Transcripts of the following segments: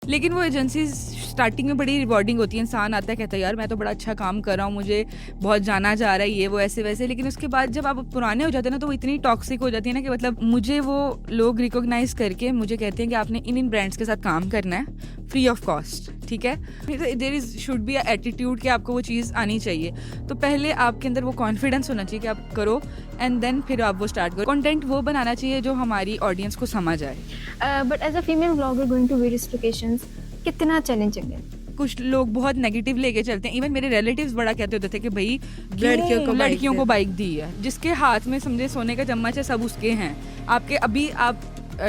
लेकिन वो agencies starting में बड़ी रिवॉर्डिंग होती है, इंसान आता है कहता है यार मैं तो बड़ा अच्छा काम कर रहा हूँ, मुझे बहुत जाना जा रहा है, ये वो ऐसे-वैसे। लेकिन उसके बाद जब आप पुराने हो जाते हैं ना, तो वो इतनी टॉक्सिक हो जाती है ना कि मतलब मुझे वो लोग रिकॉग्नाइज़ करके मुझे कहते हैं कि आपने इन ब्रांड्स के साथ काम करना है फ्री ऑफ कॉस्ट, ठीक है? There is should be a attitude कि आपको वो चीज़ आनी चाहिए। तो पहले आपके अंदर वो कॉन्फिडेंस होना चाहिए कि आप करो एंड देन फिर आप वो स्टार्ट करो। कंटेंट वो बनाना चाहिए जो हमारी ऑडियंस को समझ आए। But as a female blogger going to various locations कितना चैलेंजिंग है? कुछ लोग बहुत नेगेटिव लेके चलते हैं। इवन मेरे रिलेटिव्स बड़ा कहते होते थे कि भाई लड़कियों को बाइक लड़कियों को दे बाइक दी है, जिसके हाथ में समझे सोने का चम्मच है, सब उसके हैं। आपके अभी आप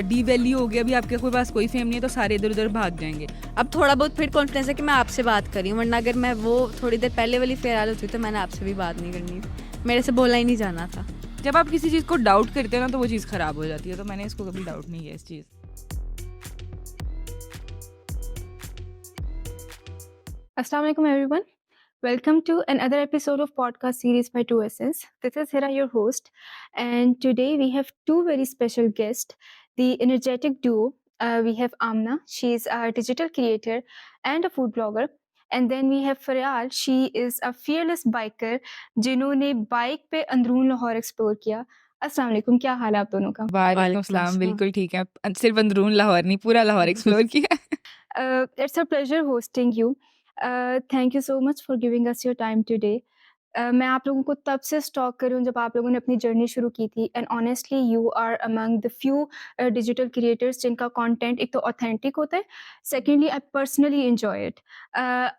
डी वैल्यू हो गया, अभी आपके कोई पास कोई फेम नहीं है, तो सारे इधर उधर भाग जाएंगे। अब थोड़ा बहुत फिर कॉन्फिडेंस है कि मैं आपसे बात कर रही हूँ, वरना अगर मैं वो थोड़ी देर पहले वाली फेयर होती तो मैंने आपसे भी बात नहीं करनी, मेरे से बोला ही नहीं जाना था। जब आप किसी चीज़ को डाउट करते हो ना, तो वो चीज़ खराब हो जाती है। तो मैंने इसको कभी डाउट नहीं किया इस चीज़। Assalamu alaikum everyone. Welcome to another episode of podcast series by 2Essence. This is Hira, your host, and today we have two very special guests, the energetic duo. We have Amna, she's a digital creator and a food blogger. And then we have Faryal, she is a fearless biker जिन्होंने bike पे अंदरून Lahore explore किया। अस्सलाम वालेकुम, क्या हाल है आप दोनों का? वालेकुम अस्सलाम, बिल्कुल ठीक है। सिर्फ अंदरून लाहौर नहीं, पूरा लाहौर एक्सप्लोर किया। It's a pleasure hosting you. Thank you so much for giving us your time today. मैं आप लोगों को तब से स्टॉक कर रही हूँ जब आप लोगों ने अपनी जर्नी शुरू की थी and honestly you are among the few digital creators जिनका कंटेंट एक तो ऑथेंटिक होता है, secondly I personally enjoy it.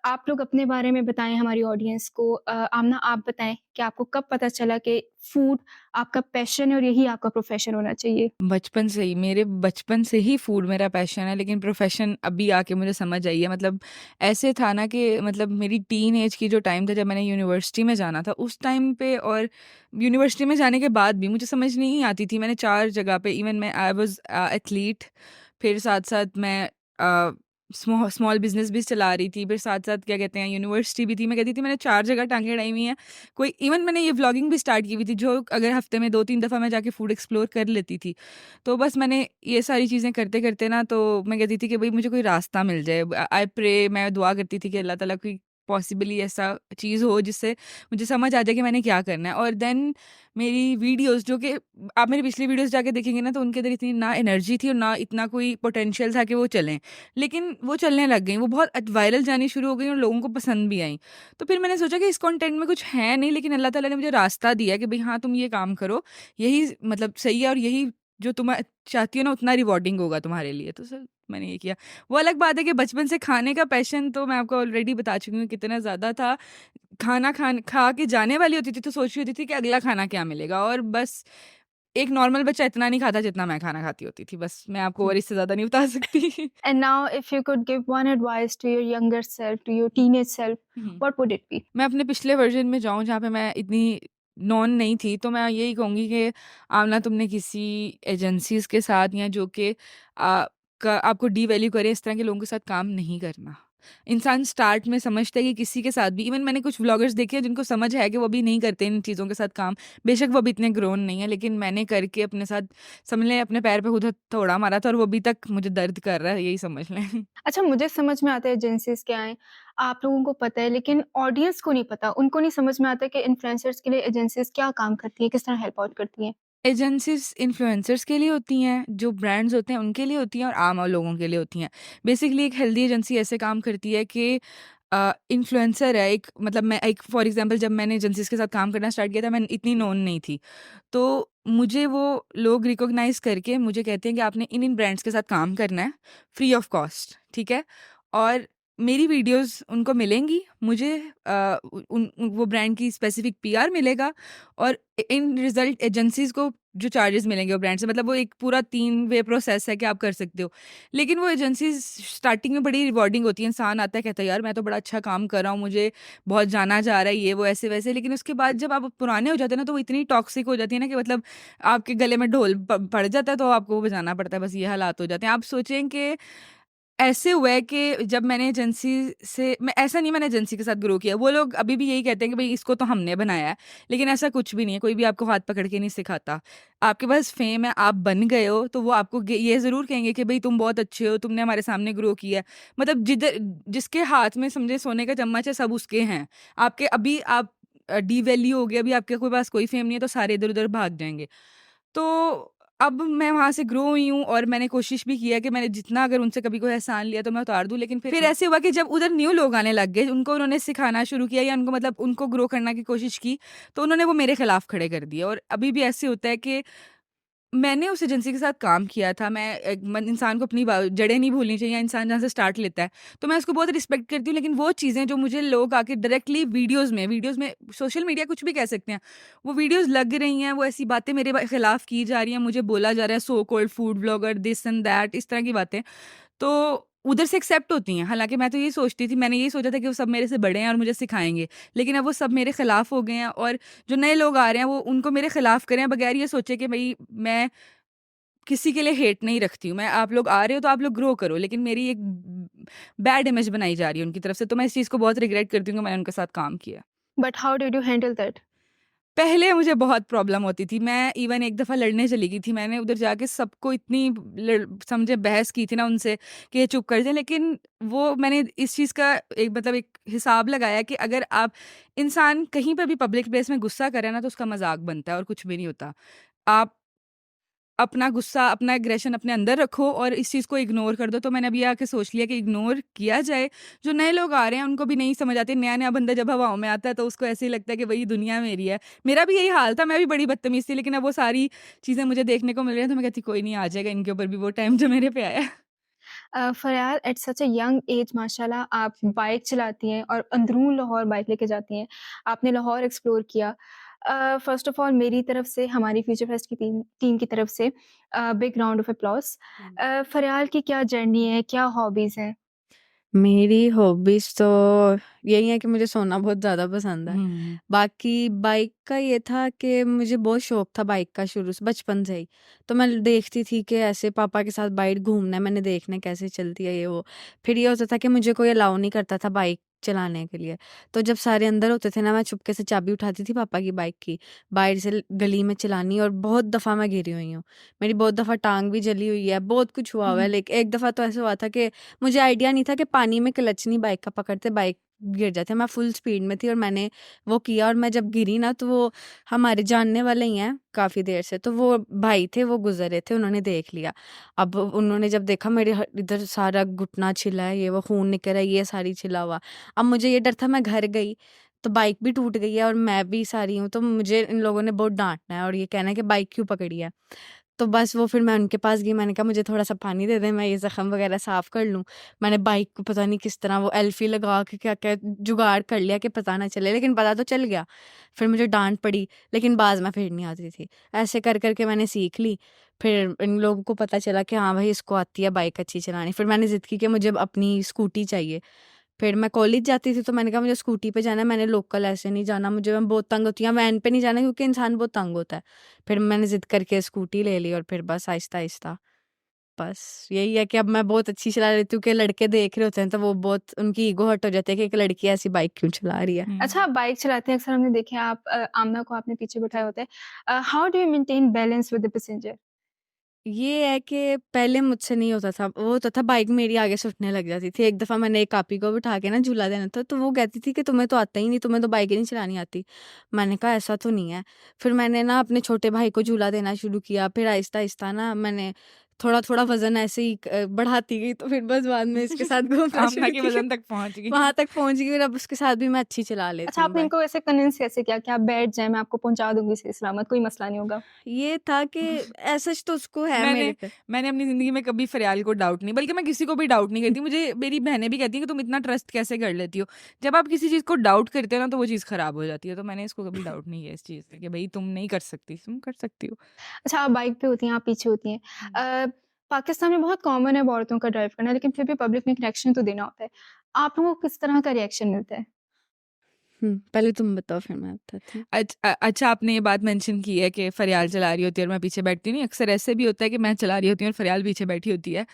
आप लोग अपने बारे में बताएं हमारी ऑडियंस को। आमना, आप बताएं कि आपको कब पता चला कि फूड आपका पैशन है और यही आपका प्रोफेशन होना चाहिए? बचपन से ही, मेरे बचपन से ही फूड मेरा पैशन है, लेकिन प्रोफेशन अभी आके मुझे समझ आई है। मतलब ऐसे था ना कि मतलब मेरी टीन एज की जो टाइम था, जब मैंने यूनिवर्सिटी में जाना था, उस टाइम पे और यूनिवर्सिटी में जाने के बाद भी मुझे समझ नहीं आती थी। मैंने 4 जगह पे, इवन मैं आई वाज़ एथलीट, फिर साथ-साथ मैं स्मॉल बिज़नेस भी चला रही थी, फिर साथ-साथ क्या कहते हैं यूनिवर्सिटी भी थी। मैं कहती थी मैंने 4 जगह टाँगें अड़ाई हुई हैं। कोई इवन मैंने ये व्लॉगिंग भी स्टार्ट की हुई थी, जो अगर हफ्ते में 2-3 दफ़ा मैं जाके फूड एक्सप्लोर कर लेती थी। तो बस मैंने ये सारी चीज़ें करते-करते ना, तो मैं कहती थी कि भई मुझे कोई रास्ता मिल जाए। आई प्रे, मैं दुआ करती थी कि अल्लाह ताला कोई पॉसिबली ऐसा चीज़ हो जिससे मुझे समझ आ जाए कि मैंने क्या करना है। और देन मेरी वीडियोज़, जो कि आप मेरी पिछली वीडियोज़ जाके देखेंगे ना, तो उनके अंदर इतनी ना एनर्जी थी और ना इतना कोई पोटेंशियल था कि वो चलें। लेकिन वो चलने लग गईं, वो बहुत वायरल जानी शुरू हो गईं और लोगों को पसंद भी आईं। तो फिर मैंने सोचा कि इस कंटेंट में कुछ है नहीं, लेकिन अल्लाह ताला ने मुझे रास्ता दिया कि भई हाँ, तुम ये काम करो, यही मतलब सही है और यही जो तुम चाहती हो ना, उतना रिवॉर्डिंग होगा तुम्हारे लिए। तो सर मैंने ये किया। वो अलग बात है कि बचपन से खाने का पैशन तो मैं आपको ऑलरेडी बता चुकी हूँ कितना ज़्यादा था। खा के जाने वाली होती थी, तो सोच रही होती थी कि अगला खाना क्या मिलेगा, और बस एक नॉर्मल बच्चा इतना नहीं खाता जितना मैं खाना खाती होती थी। बस मैं आपको और इससे ज़्यादा नहीं बता सकती। And now, if you could give one advice to your younger self, to your teenage self, hmm. what would it be? मैं अपने पिछले वर्ज़न में जाऊँ जहाँ पे मैं इतनी नॉन नहीं थी, तो मैं यही कहूँगी कि आमना, तुमने किसी एजेंसीज़ के साथ या जो कि आपको डीवैल्यू करें, इस तरह के लोगों के साथ काम नहीं करना। इंसान स्टार्ट में समझता है कि किसी के साथ भी, इवन मैंने कुछ व्लॉगर्स देखे हैं जिनको समझ है कि वो अभी नहीं करते इन चीज़ों के साथ काम। बेशक वो अभी इतने ग्रोन नहीं है, लेकिन मैंने करके अपने साथ समझ लें अपने पैर पे खुद हथौड़ा मारा था, और वो अभी तक मुझे दर्द कर रहा है, यही समझ लें। अच्छा, मुझे समझ में आता है एजेंसीज़ क्या हैं, आप लोगों को पता है, लेकिन ऑडियंस को नहीं पता। उनको नहीं समझ में आता कि इन्फ्लुएंसर्स के लिए एजेंसीज़ क्या काम करती हैं, किस तरह हेल्प आउट करती हैं। एजेंसीज़ इन्फ्लुएंसर्स के लिए होती हैं, जो ब्रांड्स होते हैं उनके लिए होती हैं, और आम लोगों के लिए होती हैं। बेसिकली एक हेल्दी एजेंसी ऐसे काम करती है कि इन्फ्लुएंसर है एक, मतलब मैं एक फॉर एग्ज़ाम्पल, जब मैंने एजेंसीज़ के साथ काम करना स्टार्ट किया था, मैं इतनी नोन नहीं थी। तो मुझे वो लोग रिकॉग्नाइज़ करके मुझे कहते हैं कि आपने इन ब्रांड्स के साथ काम करना है फ्री ऑफ कॉस्ट, ठीक है? और मेरी वीडियोज़ उनको मिलेंगी, मुझे वो ब्रांड की स्पेसिफिक पीआर मिलेगा, और इन रिज़ल्ट एजेंसीज़ को जो चार्जेस मिलेंगे वो ब्रांड से, मतलब वो एक पूरा 3 वे प्रोसेस है कि आप कर सकते हो। लेकिन वो एजेंसीज़ स्टार्टिंग में बड़ी रिवॉर्डिंग होती है, इंसान आता है कहता है यार मैं तो बड़ा अच्छा काम कर रहा हूँ, मुझे बहुत जाना जा रहा है, ये वो ऐसे-वैसे। लेकिन उसके बाद जब आप पुराने हो जाते हैं ना, तो वो इतनी टॉक्सिक हो जाती है ना कि मतलब आपके गले में ढोल प पड़ जाता है, तो आपको वो बजाना पड़ता है, बस ये हालात हो जाते हैं। आप सोचें कि ऐसे हुआ है कि जब मैंने एजेंसी से मैं ऐसा नहीं मैंने एजेंसी के साथ ग्रो किया। वो लोग अभी भी यही कहते हैं कि भई इसको तो हमने बनाया है, लेकिन ऐसा कुछ भी नहीं है। कोई भी आपको हाथ पकड़ के नहीं सिखाता। आपके पास फ़ेम है, आप बन गए हो, तो वो आपको गे ये ज़रूर कहेंगे कि भई तुम बहुत अच्छे हो, तुमने हमारे सामने ग्रो किया है। मतलब जिसके हाथ में समझे सोने का चम्मच है, सब उसके हैं। आपके अभी आप डिवैल्यू हो गए, अभी आपके कोई पास कोई फ़ेम नहीं है, तो सारे इधर-उधर भाग जाएँगे। तो अब मैं वहाँ से ग्रो हुई हूँ और मैंने कोशिश भी की है कि मैंने जितना अगर उनसे कभी कोई एहसान लिया तो मैं उतार दूँ। लेकिन फिर ऐसे हुआ कि जब उधर न्यू लोग आने लग गए, उनको उन्होंने सिखाना शुरू किया या उनको मतलब उनको ग्रो करने की कोशिश की, तो उन्होंने वो मेरे खिलाफ खड़े कर दिए। और अभी भी ऐसे होता है कि मैंने उस एजेंसी के साथ काम किया था। मैं एक मन इंसान को अपनी जड़ें नहीं भूलनी चाहिए, इंसान जहाँ से स्टार्ट लेता है, तो मैं उसको बहुत रिस्पेक्ट करती हूँ। लेकिन वो चीज़ें जो मुझे लोग आके डायरेक्टली वीडियोज़ में सोशल मीडिया कुछ भी कह सकते हैं, वो वीडियोज़ लग रही हैं, वो ऐसी बातें मेरे खिलाफ की जा रही हैं, मुझे बोला जा रहा है so called food blogger, this and that, इस तरह की बातें। तो उधर से एक्सेप्ट होती हैं। हालाँकि मैं तो यही सोचती थी, मैंने यही सोचा था कि वो सब मेरे से बड़े हैं और मुझे सिखाएँगे। लेकिन अब वो सब मेरे खिलाफ हो गए हैं और जो नए लोग आ रहे हैं, वो उनको मेरे खिलाफ करें बगैर ये सोचे कि भई मैं किसी के लिए हेट नहीं रखती हूँ। मैं आप लोग आ रहे हो तो आप लोग ग्रो करो, लेकिन मेरी एक बैड इमेज बनाई जा रही है उनकी तरफ से, तो मैं इस चीज़ को बहुत रिग्रेट करती हूँ कि मैंने उनके साथ काम किया। But how did you handle that? पहले मुझे बहुत प्रॉब्लम होती थी। मैं इवन एक दफ़ा लड़ने चली गई थी। मैंने उधर जाके सबको इतनी लड़ समझे बहस की थी ना उनसे कि ये चुप कर जाएँ। लेकिन वो मैंने इस चीज़ का एक मतलब एक हिसाब लगाया कि अगर आप इंसान कहीं पे भी पब्लिक प्लेस में गुस्सा करे ना तो उसका मज़ाक बनता है और कुछ भी नहीं होता। आप अपना गुस्सा, अपना एग्रेशन अपने अंदर रखो और इस चीज़ को इग्नोर कर दो। तो मैंने अभी आके सोच लिया कि इग्नोर किया जाए। जो नए लोग आ रहे हैं उनको भी नहीं समझ आती। नया-नया बंदा जब हवाओं में आता है तो उसको ऐसे ही लगता है कि वही दुनिया मेरी है। मेरा भी यही हाल था, मैं भी बड़ी बदतमीज़ थी, लेकिन अब वो सारी चीज़ें मुझे देखने को मिल रही हैं तो मैं कहती कोई नहीं, आ जाएगा इनके ऊपर भी वो टाइम जो मेरे पे आया है। Faryad, at such a young age माशाल्लाह आप बाइक चलाती हैं और अंदरून लाहौर बाइक लेके जाती हैं। आपने लाहौर एक्सप्लोर किया। फ़र्स्ट ऑफ ऑल मेरी तरफ से, हमारी फ्यूचर फेस्ट की टीम टीम की तरफ से बिग राउंड ऑफ अप्लॉज़। फरयाद की क्या जर्नी है, क्या हॉबीज़ हैं? मेरी हॉबीज़ तो यही है कि मुझे सोना बहुत ज़्यादा पसंद है। हुँ। बाकी बाइक का ये था कि मुझे बहुत शौक था बाइक का शुरू से, बचपन से ही। तो मैं देखती थी कि ऐसे पापा के साथ बाइक घूमना है, मैंने देखना है कैसे चलती है ये वो। फिर ये होता था कि मुझे कोई अलाउ नहीं करता था बाइक चलाने के लिए। तो जब सारे अंदर होते थे ना, मैं चुपके से चाबी उठाती थी पापा की बाइक की, बाहर से गली में चलानी, और बहुत दफ़ा मैं गिरी हुई हूँ। मेरी बहुत दफ़ा टाँग भी जली हुई है, बहुत कुछ हुआ हुआ है। लेकिन एक दफ़ा तो ऐसा हुआ था कि मुझे आइडिया नहीं था कि पानी में क्लच नहीं बाइक का पकड़ते, बाइक गिर जाती है। मैं फुल स्पीड में थी और मैंने वो किया, और मैं जब गिरी ना, तो वो हमारे जानने वाले ही हैं काफ़ी देर से, तो वो भाई थे, वो गुज़र रहे थे, उन्होंने देख लिया। अब उन्होंने जब देखा मेरे इधर सारा घुटना छिला है, ये वो खून निकल रहा है, ये सारी छिला हुआ। अब मुझे ये डर था, मैं घर गई तो बाइक भी टूट गई है और मैं भी सारी हूँ, तो मुझे इन लोगों ने बहुत डाँटना है और ये कहना है कि बाइक क्यों पकड़ी है। तो बस वो फिर मैं उनके पास गई, मैंने कहा मुझे थोड़ा-सा पानी दे दें, मैं ये ज़ख्म वगैरह साफ़ कर लूँ। मैंने बाइक को पता नहीं किस तरह वो एल्फी लगा के क्या-क्या जुगाड़ कर लिया कि पता ना चले, लेकिन पता तो चल गया। फिर मुझे डाँट पड़ी, लेकिन बाज़ मैं फिर नहीं आती थी। ऐसे कर के मैंने सीख ली। फिर इन लोगों को पता चला कि हाँ भाई, इसको आती है बाइक अच्छी चलानी। फिर मैंने ज़िद की कि मुझे अब अपनी स्कूटी चाहिए। फिर मैं कॉलेज जाती थी तो मैंने कहा मुझे स्कूटी पे जाना है, मैंने लोकल ऐसे नहीं जाना, मुझे मैं बहुत तंग होती हूँ, वैन पे नहीं जाना क्योंकि इंसान बहुत तंग होता है। फिर मैंने ज़िद करके स्कूटी ले ली और फिर बस आहिस्ता-आहिस्ता, बस यही है कि अब मैं बहुत अच्छी चला लेती हूँ कि लड़के देख रहे होते हैं तो वो बहुत उनकी ईगो हर्ट हो जाती है कि एक लड़की ऐसी बाइक क्यों चला रही है। अच्छा, आप बाइक चलाते हैं, अक्सर हमने देखा है, आप आमना को आपने पीछे बिठाया होता है। How do you maintain balance with the passenger? ये है कि पहले मुझसे नहीं होता था, वो होता था बाइक मेरी आगे से उठने लग जाती थी। एक दफ़ा मैंने एक आपी को बिठा के ना झूला देना था, तो वो कहती थी कि तुम्हें तो आता ही नहीं, तुम्हें तो बाइक ही नहीं चलानी आती। मैंने कहा ऐसा तो नहीं है। फिर मैंने ना अपने छोटे भाई को झूला देना शुरू किया, फिर आहिस्ता-आहिस्ता ना मैंने थोड़ा-थोड़ा वज़न ऐसे ही बढ़ाती गई, तो फिर बस बाद में इसके साथ घूमना आमना शुरू के किया। वज़न तक पहुँच गई। वहाँ तक पहुँच गई और अब उसके साथ भी मैं अच्छी चला लेती अच्छा, हूँ आपने बाइक। इनको ऐसे कन्विंस कैसे किया कि आप बैठ जाएँ, मैं आपको पहुँचा दूँगी सही सलामत, कोई मसला नहीं होगा? ये था कि ऐसा तो उसको है मेरे मैंने पे। मैंने अपनी ज़िंदगी में कभी फ़रियाल को डाउट नहीं, बल्कि मैं किसी को भी डाउट नहीं करती। मुझे मेरी बहनें भी कहती हैं कि तुम इतना ट्रस्ट कैसे कर लेती हो? जब आप किसी चीज़ को डाउट करते हो ना तो वो चीज़ ख़राब हो जाती है। तो मैंने इसको कभी डाउट नहीं किया इस चीज़ से कि भई तुम नहीं कर सकती, तुम कर सकती हो। अच्छा, आप बाइक पे होती हैं, आप पीछे होती हैं। हुँ। अ, पाकिस्तान में बहुत कॉमन है औरतों का ड्राइव करना, लेकिन फिर भी पब्लिक में एक रिएक्शन तो देना होता है। आप लोगों को किस तरह का रिएक्शन मिलता है? पहले तुम बताओ फिर मैं बताती हूँ। अच्छा आपने ये बात मेंशन की है कि फरियाल चला रही होती है और मैं पीछे बैठती नहीं, अक्सर ऐसे भी होता है कि मैं चला रही होती हूँ और फरियाल पीछे बैठी होती है।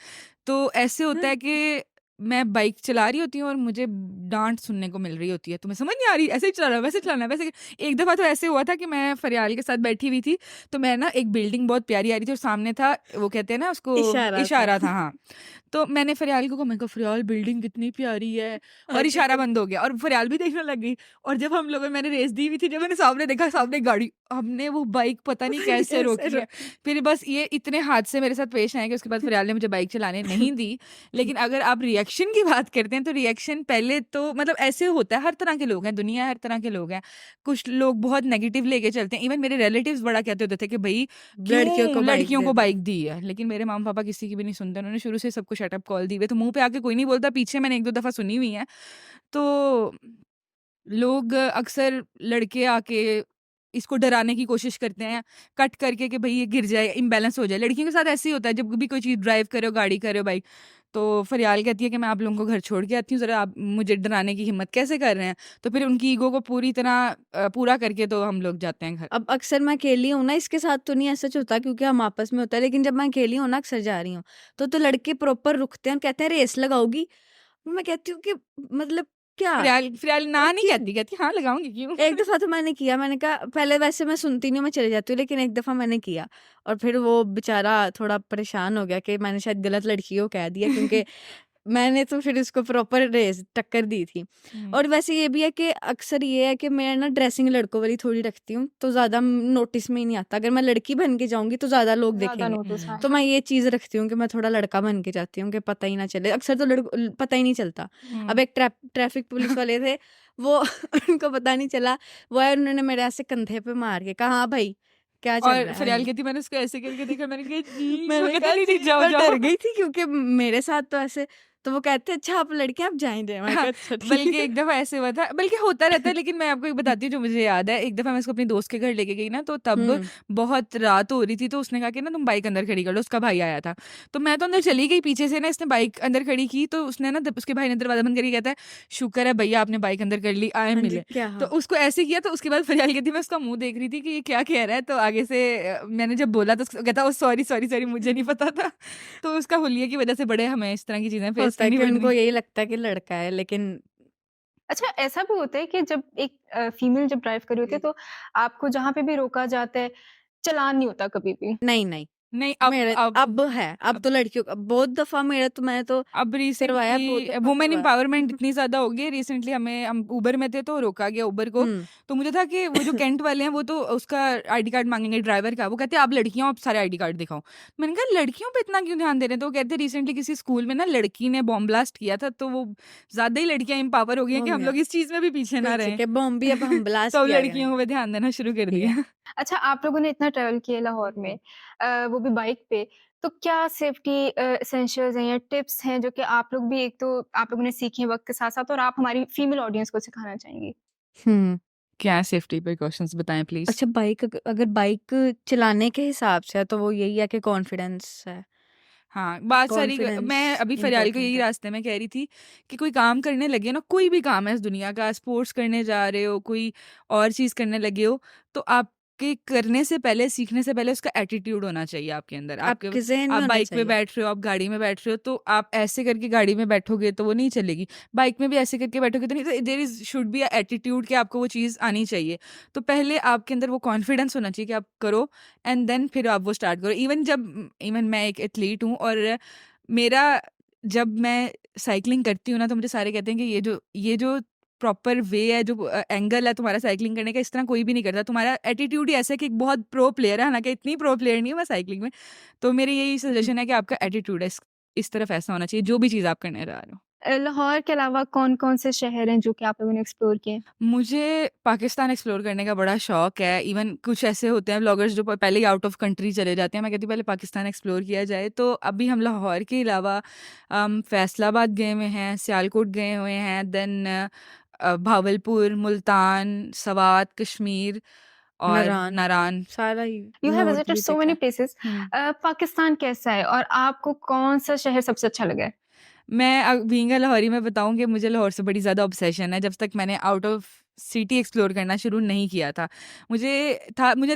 तो ऐसे होता है कि मैं बाइक चला रही होती हूँ और मुझे डाँट सुनने को मिल रही होती है, तुम्हें समझ नहीं आ रही, ऐसे ही चलाना है, वैसे चलाना है, वैसे। एक दफ़ा तो ऐसे हुआ था कि मैं फरियाल के साथ बैठी हुई थी, तो मैं ना एक बिल्डिंग बहुत प्यारी आ रही थी और सामने था, वो कहते हैं ना उसको, इशारा था। इशारा था, हाँ। तो मैंने फरियाल को कहा, मैंने कहा, "फरियाल बिल्डिंग कितनी प्यारी है", और इशारा बंद हो गया और फरियाल भी देखने लग गई। और जब हम लोगों मैंने रेस दी हुई थी, जब मैंने सामने देखा, सामने गाड़ी, हमने वो बाइक पता नहीं कैसे रोकी है। फिर बस ये इतने हादसे मेरे साथ पेश आए कि उसके बाद फरियाल ने मुझे बाइक चलाने नहीं दी। लेकिन अगर आप रिएक्शन की बात करते हैं, तो रिएक्शन पहले तो मतलब ऐसे होता है, हर तरह के लोग हैं, दुनिया हर तरह के लोग हैं। कुछ लोग बहुत नेगेटिव लेके चलते हैं, इवन मेरे रिलेटिव्स बड़ा कहते होते थे कि भई लड़कियों को क्यों बाइक लड़कियों दे को दो। बाइक दी है। लेकिन मेरे मम्मी-पापा किसी की भी नहीं सुनते, उन्होंने शुरू से सबको शट अप कॉल दी हुई है, तो मुँह पे आके कोई नहीं बोलता, पीछे मैंने 1-2 दफ़ा सुनी हुई है। तो लोग अक्सर लड़के आके इसको डराने की कोशिश करते हैं, कट करके कि भई ये गिर जाए, इम्बैलेंस हो जाए। लड़कियों के साथ ऐसे ही होता है, जब भी कोई चीज़ ड्राइव कर रहे हो, गाड़ी कर रहे हो, बाइक, तो फरियाल कहती है कि मैं आप लोगों को घर छोड़ के आती हूँ, ज़रा आप मुझे डराने की हिम्मत कैसे कर रहे हैं? तो फिर उनकी ईगो को पूरी तरह पूरा करके तो हम लोग जाते हैं घर। अब अक्सर मैं अकेली हूँ ना, इसके साथ तो नहीं ऐसा होता क्योंकि हम आपस में होता है, लेकिन जब मैं अकेली हूँ ना, अक्सर जा रही हूँ, तो लड़के प्रॉपर रुकते हैं और कहते हैं रेस लगाओगी? मैं कहती हूँ कि मतलब क्या? फरियाल फरियाल ना नहीं क्यों? कहती, कहती हाँ, लगाऊँगी क्यों? एक दफ़ा तो मैंने किया, मैंने कहा पहले वैसे मैं सुनती नहीं हूँ, मैं चली जाती हूँ, लेकिन एक दफ़ा मैंने किया और फिर वो बेचारा थोड़ा परेशान हो गया कि मैंने शायद गलत लड़की को कह दिया क्योंकि मैंने तो फिर उसको प्रॉपर रेस टक्कर दी थी। हुँ। और वैसे ये भी है कि अक्सर ये है कि मैं ना ड्रेसिंग लड़कों वाली थोड़ी रखती हूँ, तो ज़्यादा नोटिस में ही नहीं आता। अगर मैं लड़की बन के जाऊँगी तो ज़्यादा लोग ज़्यादा देखेंगे। नोटिस, हाँ। तो मैं ये चीज़ रखती हूँ कि मैं थोड़ा लड़का बन के जाती हूँ कि पता ही ना चले। अक्सर तो पता ही नहीं चलता। हुँ। अब एक ट्रैफिक पुलिस वाले थे, वो उनको पता नहीं चला, वो आए उन्होंने मेरे ऐसे कंधे पे मार के कहा, "हाँ भाई, क्या चल और रहा है?" फरियाल कहती, मैंने उसको ऐसे करके देखा, मैंने कहा, वो मैंने कहते, कहा नहीं, नहीं, जी, जाओ, मैं जाओ। डर गई थी क्योंकि मेरे साथ तो ऐसे, तो वो कहते अच्छा आप लड़के आप जाएँ। मैं हाँ, कहा अच्छा ठीक बल्कि है। एक दफ़ा ऐसे हुआ था, बल्कि होता रहता है, लेकिन मैं आपको एक बताती हूँ जो मुझे याद है। एक दफ़ा मैं उसको अपनी दोस्त के घर लेके गई ना, तो तब हुँ। बहुत रात हो रही थी, तो उसने कहा कि ना तुम बाइक अंदर खड़ी कर लो, उसका भाई आया था। तो मैं तो अंदर चली गई, पीछे से ना इसने बाइक अंदर खड़ी की, तो उसने ना उसके भाई ने दरवाज़ा बंद करके कहता है, शुक्र है भैया आपने बाइक अंदर कर ली, आए हाँ जी, मिले। क्या तो हाँ? उसको ऐसे किया, तो उसके बाद फरियाल कहती, मैं उसका मुँह देख रही थी कि ये क्या कह रहा है, तो आगे से मैंने जब बोला तो कहता, ओह सॉरी, सॉरी, सॉरी, मुझे नहीं पता था। तो उसका हुलिये की वज़ह से बड़े हमें इस तरह की चीज़ें फेस होता है करनी कि पड़ती उनको थी। यही लगता है कि लड़का है, लेकिन अच्छा, ऐसा भी होता है कि जब एक फीमेल जब ड्राइव कर रही होती है, तो आपको जहाँ पे भी रोका जाता है, चालान नहीं होता कभी भी। नहीं, नहीं। नहीं, मेरे अब है, अब तो लड़कियों का बहुत दफ़ा मैं तो अब करवाया, बहुत रिसेंटली दफ़ा वुमेन करवाया। एम्पावरमेंट इतनी ज़्यादा हो गई है, रिसेंटली हम उबर में थे, तो रोका गया उबर को। हुँ। तो मुझे था कि वो जो कैंट वाले हैं, वो तो उसका आईडी कार्ड माँगेंगे ड्राइवर का। वो कहते हैं आप लड़कियाँ हो, आप सारे आईडी कार्ड दिखाओ। मैंने कहा लड़कियों पे इतना क्यों ध्यान दे रहे हैं? तो वो कहते हैं रिसेंटली किसी स्कूल में ना लड़की ने बॉम्ब ब्लास्ट किया था, तो वो ज़्यादा ही लड़कियाँ एम्पावर हो गई हैं हो कि हम गया, लोग इस चीज़ में भी पीछे ना पीछे रहें। के बॉम्ब भी अब हम ब्लास्ट तो अब किया लड़कियों करेंगे। पे ध्यान देना शुरू कर ठीक है। दिया। अच्छा, आप लोगों ने इतना ट्रैवल किया लाहौर में, वो भी बाइक पे, तो क्या सेफ्टी एसेंशियल्स हैं या टिप्स हैं जो कि आप लोग भी, एक तो आप लोगों ने सीखे हैं वक़्त के साथ-साथ, और आप हमारी फीमेल ऑडियंस को सिखाना चाहेंगी? हुँ। क्या सेफ्टी प्रिकॉशंस बताएँ प्लीज़? अच्छा, बाइक अगर बाइक चलाने के हिसाब से है, तो वो यही है कि कॉन्फिडेंस है। हाँ, बात सारी कॉन्फिडेंस मैं अभी फरियाल को इम्पोर्टेंट यही है। रास्ते में कह रही थी कि कोई काम करने लगे ना, कोई भी काम है इस दुनिया का, स्पोर्ट्स करने जा रहे हो, कोई और चीज़ करने लगे हो, तो आपके करने से पहले, सीखने से पहले उसका एटीट्यूड होना चाहिए आपके अंदर। आपके ज़हन में आप होना बाइक में चाहिए। बैठ रहे हो, आप गाड़ी में बैठ रहे हो, तो आप ऐसे करके गाड़ी में बैठोगे तो वो नहीं चलेगी। बाइक में भी ऐसे करके बैठोगे तो नहीं, तो there is should be a attitude कि आपको वो चीज़ आनी चाहिए। तो पहले आपके अंदर वो कॉन्फिडेंस होना चाहिए कि आप करो, एंड देन फिर आप वो स्टार्ट करो। इवन मैं एक एथलीट हूँ, और मेरा जब मैं साइक्लिंग करती हूँ ना, तो मुझे सारे कहते हैं कि ये जो प्रॉपर वे है, जो एंगल है तुम्हारा साइक्लिंग करने का, इस तरह कोई भी नहीं करता। तुम्हारा एटीट्यूड ही ऐसा है कि एक बहुत प्रो प्लेयर है, हालाँकि इतनी प्रो प्लेयर नहीं हूँ मैं साइक्लिंग में। तो मेरी यही सजेशन है कि आपका एटीट्यूड है इस तरफ ऐसा होना चाहिए, जो भी चीज़ आप करने जा रहे हो। लाहौर के अलावा कौन-कौन से शहर हैं जो कि आप लोगों ने एक्सप्लोर किए हैं? मुझे पाकिस्तान एक्सप्लोर करने का बड़ा शौक है। इवन कुछ ऐसे होते हैं व्लॉगर्स जो पहले ही आउट ऑफ कंट्री चले जाते हैं। मैं कहती हूँ पहले पाकिस्तान एक्सप्लोर किया जाए। तो अभी हम लाहौर के अलावा फैसलाबाद गए हुए हैं, सियालकोट गए हुए हैं, देन भावलपुर, मुल्तान, सवात, कश्मीर और नारान, नारान। सारा ही यू हैव नॉर्थ विजिटेड भी सो देखा मेनी है। प्लेसेस। हुँ। पाकिस्तान कैसा है और आपको कौन-सा शहर सबसे अच्छा लगा है? मैं बीइंग अ लाहौरी मैं बताऊँ कि मुझे लाहौर से बड़ी ज़्यादा ऑब्सेशन है। जब तक मैंने आउट ऑफ सिटी एक्सप्लोर करना शुरू नहीं किया था। मुझे